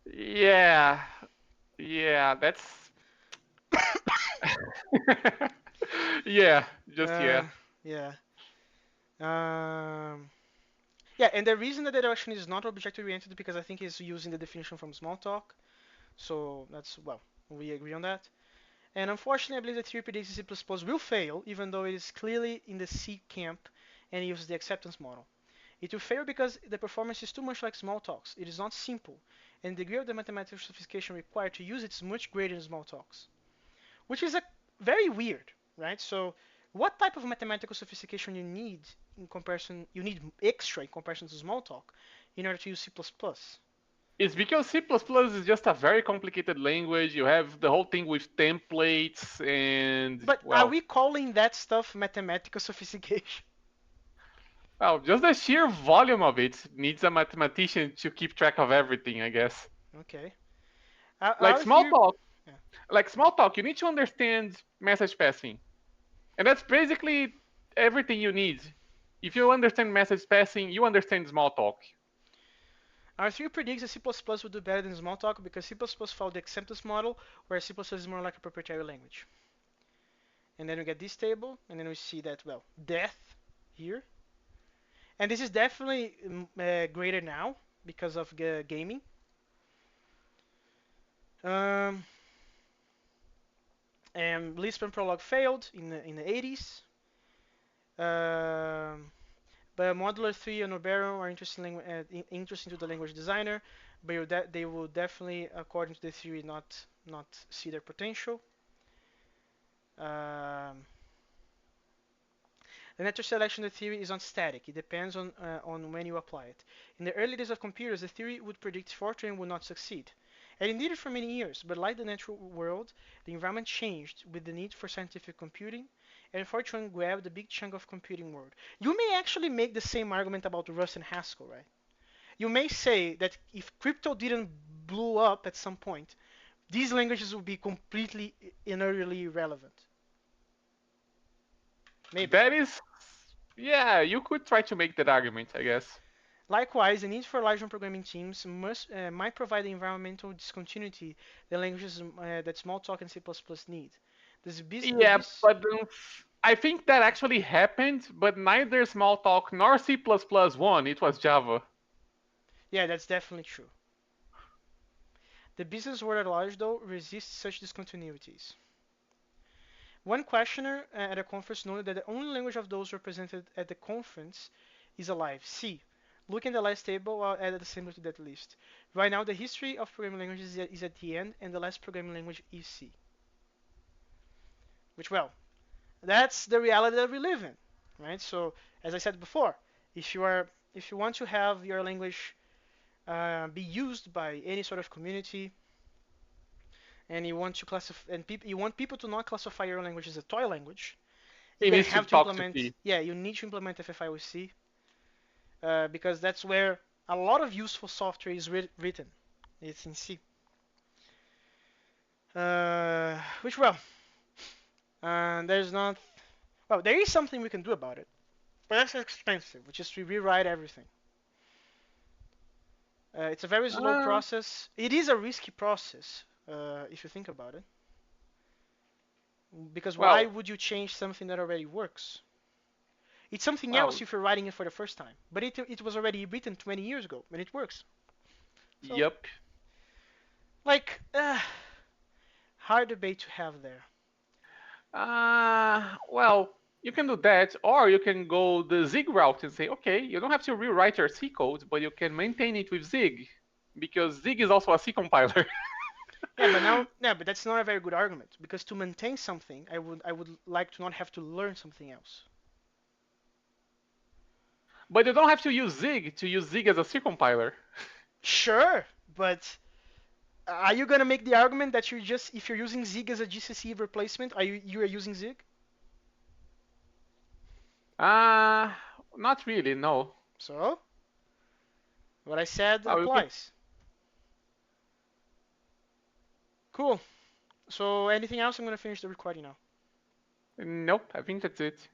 Speaker 2: Yeah, yeah, that's yeah, just yeah.
Speaker 1: uh, yeah. Um, yeah, and the reason that the direction is not object oriented because I think it's using the definition from Smalltalk. So that's well, we agree on that. And unfortunately, I believe that theory predicts C++ will fail, even though it is clearly in the C camp and uses the acceptance model. It will fail because the performance is too much like Smalltalk's. It is not simple, and the degree of the mathematical sophistication required to use it is much greater in Smalltalk's, which is a very weird, right? So, what type of mathematical sophistication you need in comparison? You need extra in comparison to Smalltalk in order to use C++.
Speaker 2: It's because C++ is just a very complicated language. You have the whole thing with templates and,
Speaker 1: But are
Speaker 2: well,
Speaker 1: we calling that stuff mathematical sophistication?
Speaker 2: well, just the sheer volume of it needs a mathematician to keep track of everything, I guess.
Speaker 1: Okay.
Speaker 2: Like
Speaker 1: Our theory.
Speaker 2: Smalltalk,
Speaker 1: Yeah.
Speaker 2: like Smalltalk, you need to understand message passing. And that's basically everything you need. If you understand message passing, you understand Smalltalk.
Speaker 1: Our theory predicts that C++ will do better than Smalltalk because C++ followed the acceptance model, whereas C++ is more like a proprietary language. And then we get this table, and then we see that, well, death here. And this is definitely greater now because of gaming. Um, and Lisp and Prolog failed in the 80s. Um, but Modular 3 and Oberon are interesting to the language designer, but they will definitely, according to the theory, not see their potential. Um, the natural selection theory is not static. It depends on when you apply it. In the early days of computers, the theory would predict Fortran would not succeed. And it did it for many years, but like the natural world, the environment changed with the need for scientific computing, and Fortran grabbed a big chunk of computing world. You may actually make the same argument about Rust and Haskell, right? You may say that if crypto didn't blow up at some point, these languages would be completely and utterly irrelevant. Maybe.
Speaker 2: That is, yeah, you could try to make that argument, I guess.
Speaker 1: Likewise, the need for large programming teams might provide the environmental discontinuity the languages that Smalltalk and C++ need.
Speaker 2: Yeah, but I think that actually happened, but neither Smalltalk nor C++ won. It was Java.
Speaker 1: Yeah, that's definitely true. The business world at large, though, resists such discontinuities. One questioner at a conference noted that the only language of those represented at the conference is alive, C. Look in the last table, I'll add a symbol to that list. Right now, the history of programming languages is at the end, and the last programming language is C. Which, well, that's the reality that we live in, right? So, as I said before, if you want to have your language be used by any sort of community, and you want to classify and you want people to not classify your language as a toy language, you're
Speaker 2: He
Speaker 1: gonna
Speaker 2: needs to
Speaker 1: have to
Speaker 2: talk to
Speaker 1: implement.
Speaker 2: C.
Speaker 1: Yeah, you need to implement FFI with C because that's where a lot of useful software is written. It's in C. Which well, there's not. Well, there is something we can do about it, but that's expensive, which is to rewrite everything. It's a very slow
Speaker 2: Uh,
Speaker 1: process. It is a risky process if you think about it, because why
Speaker 2: well,
Speaker 1: would you change something that already works? It's something else
Speaker 2: well,
Speaker 1: if you're writing it for the first time, but it was already written 20 years ago and it works. So
Speaker 2: yep.
Speaker 1: like hard debate to have there.
Speaker 2: Well, you can do that, or you can go the Zig route and say, okay, you don't have to rewrite your C code, but you can maintain it with Zig, because Zig is also a C compiler.
Speaker 1: But that's not a very good argument because to maintain something, I would like to not have to learn something else.
Speaker 2: But you don't have to use Zig to use Zig as a C compiler.
Speaker 1: Sure, but are you gonna make the argument that you're just if you're using Zig as a GCC replacement, are using Zig?
Speaker 2: Uh, Not really, no.
Speaker 1: So what I said
Speaker 2: Well, you could.
Speaker 1: applies. Cool. So anything else? I'm gonna finish the recording now.
Speaker 2: Nope, I think that's it.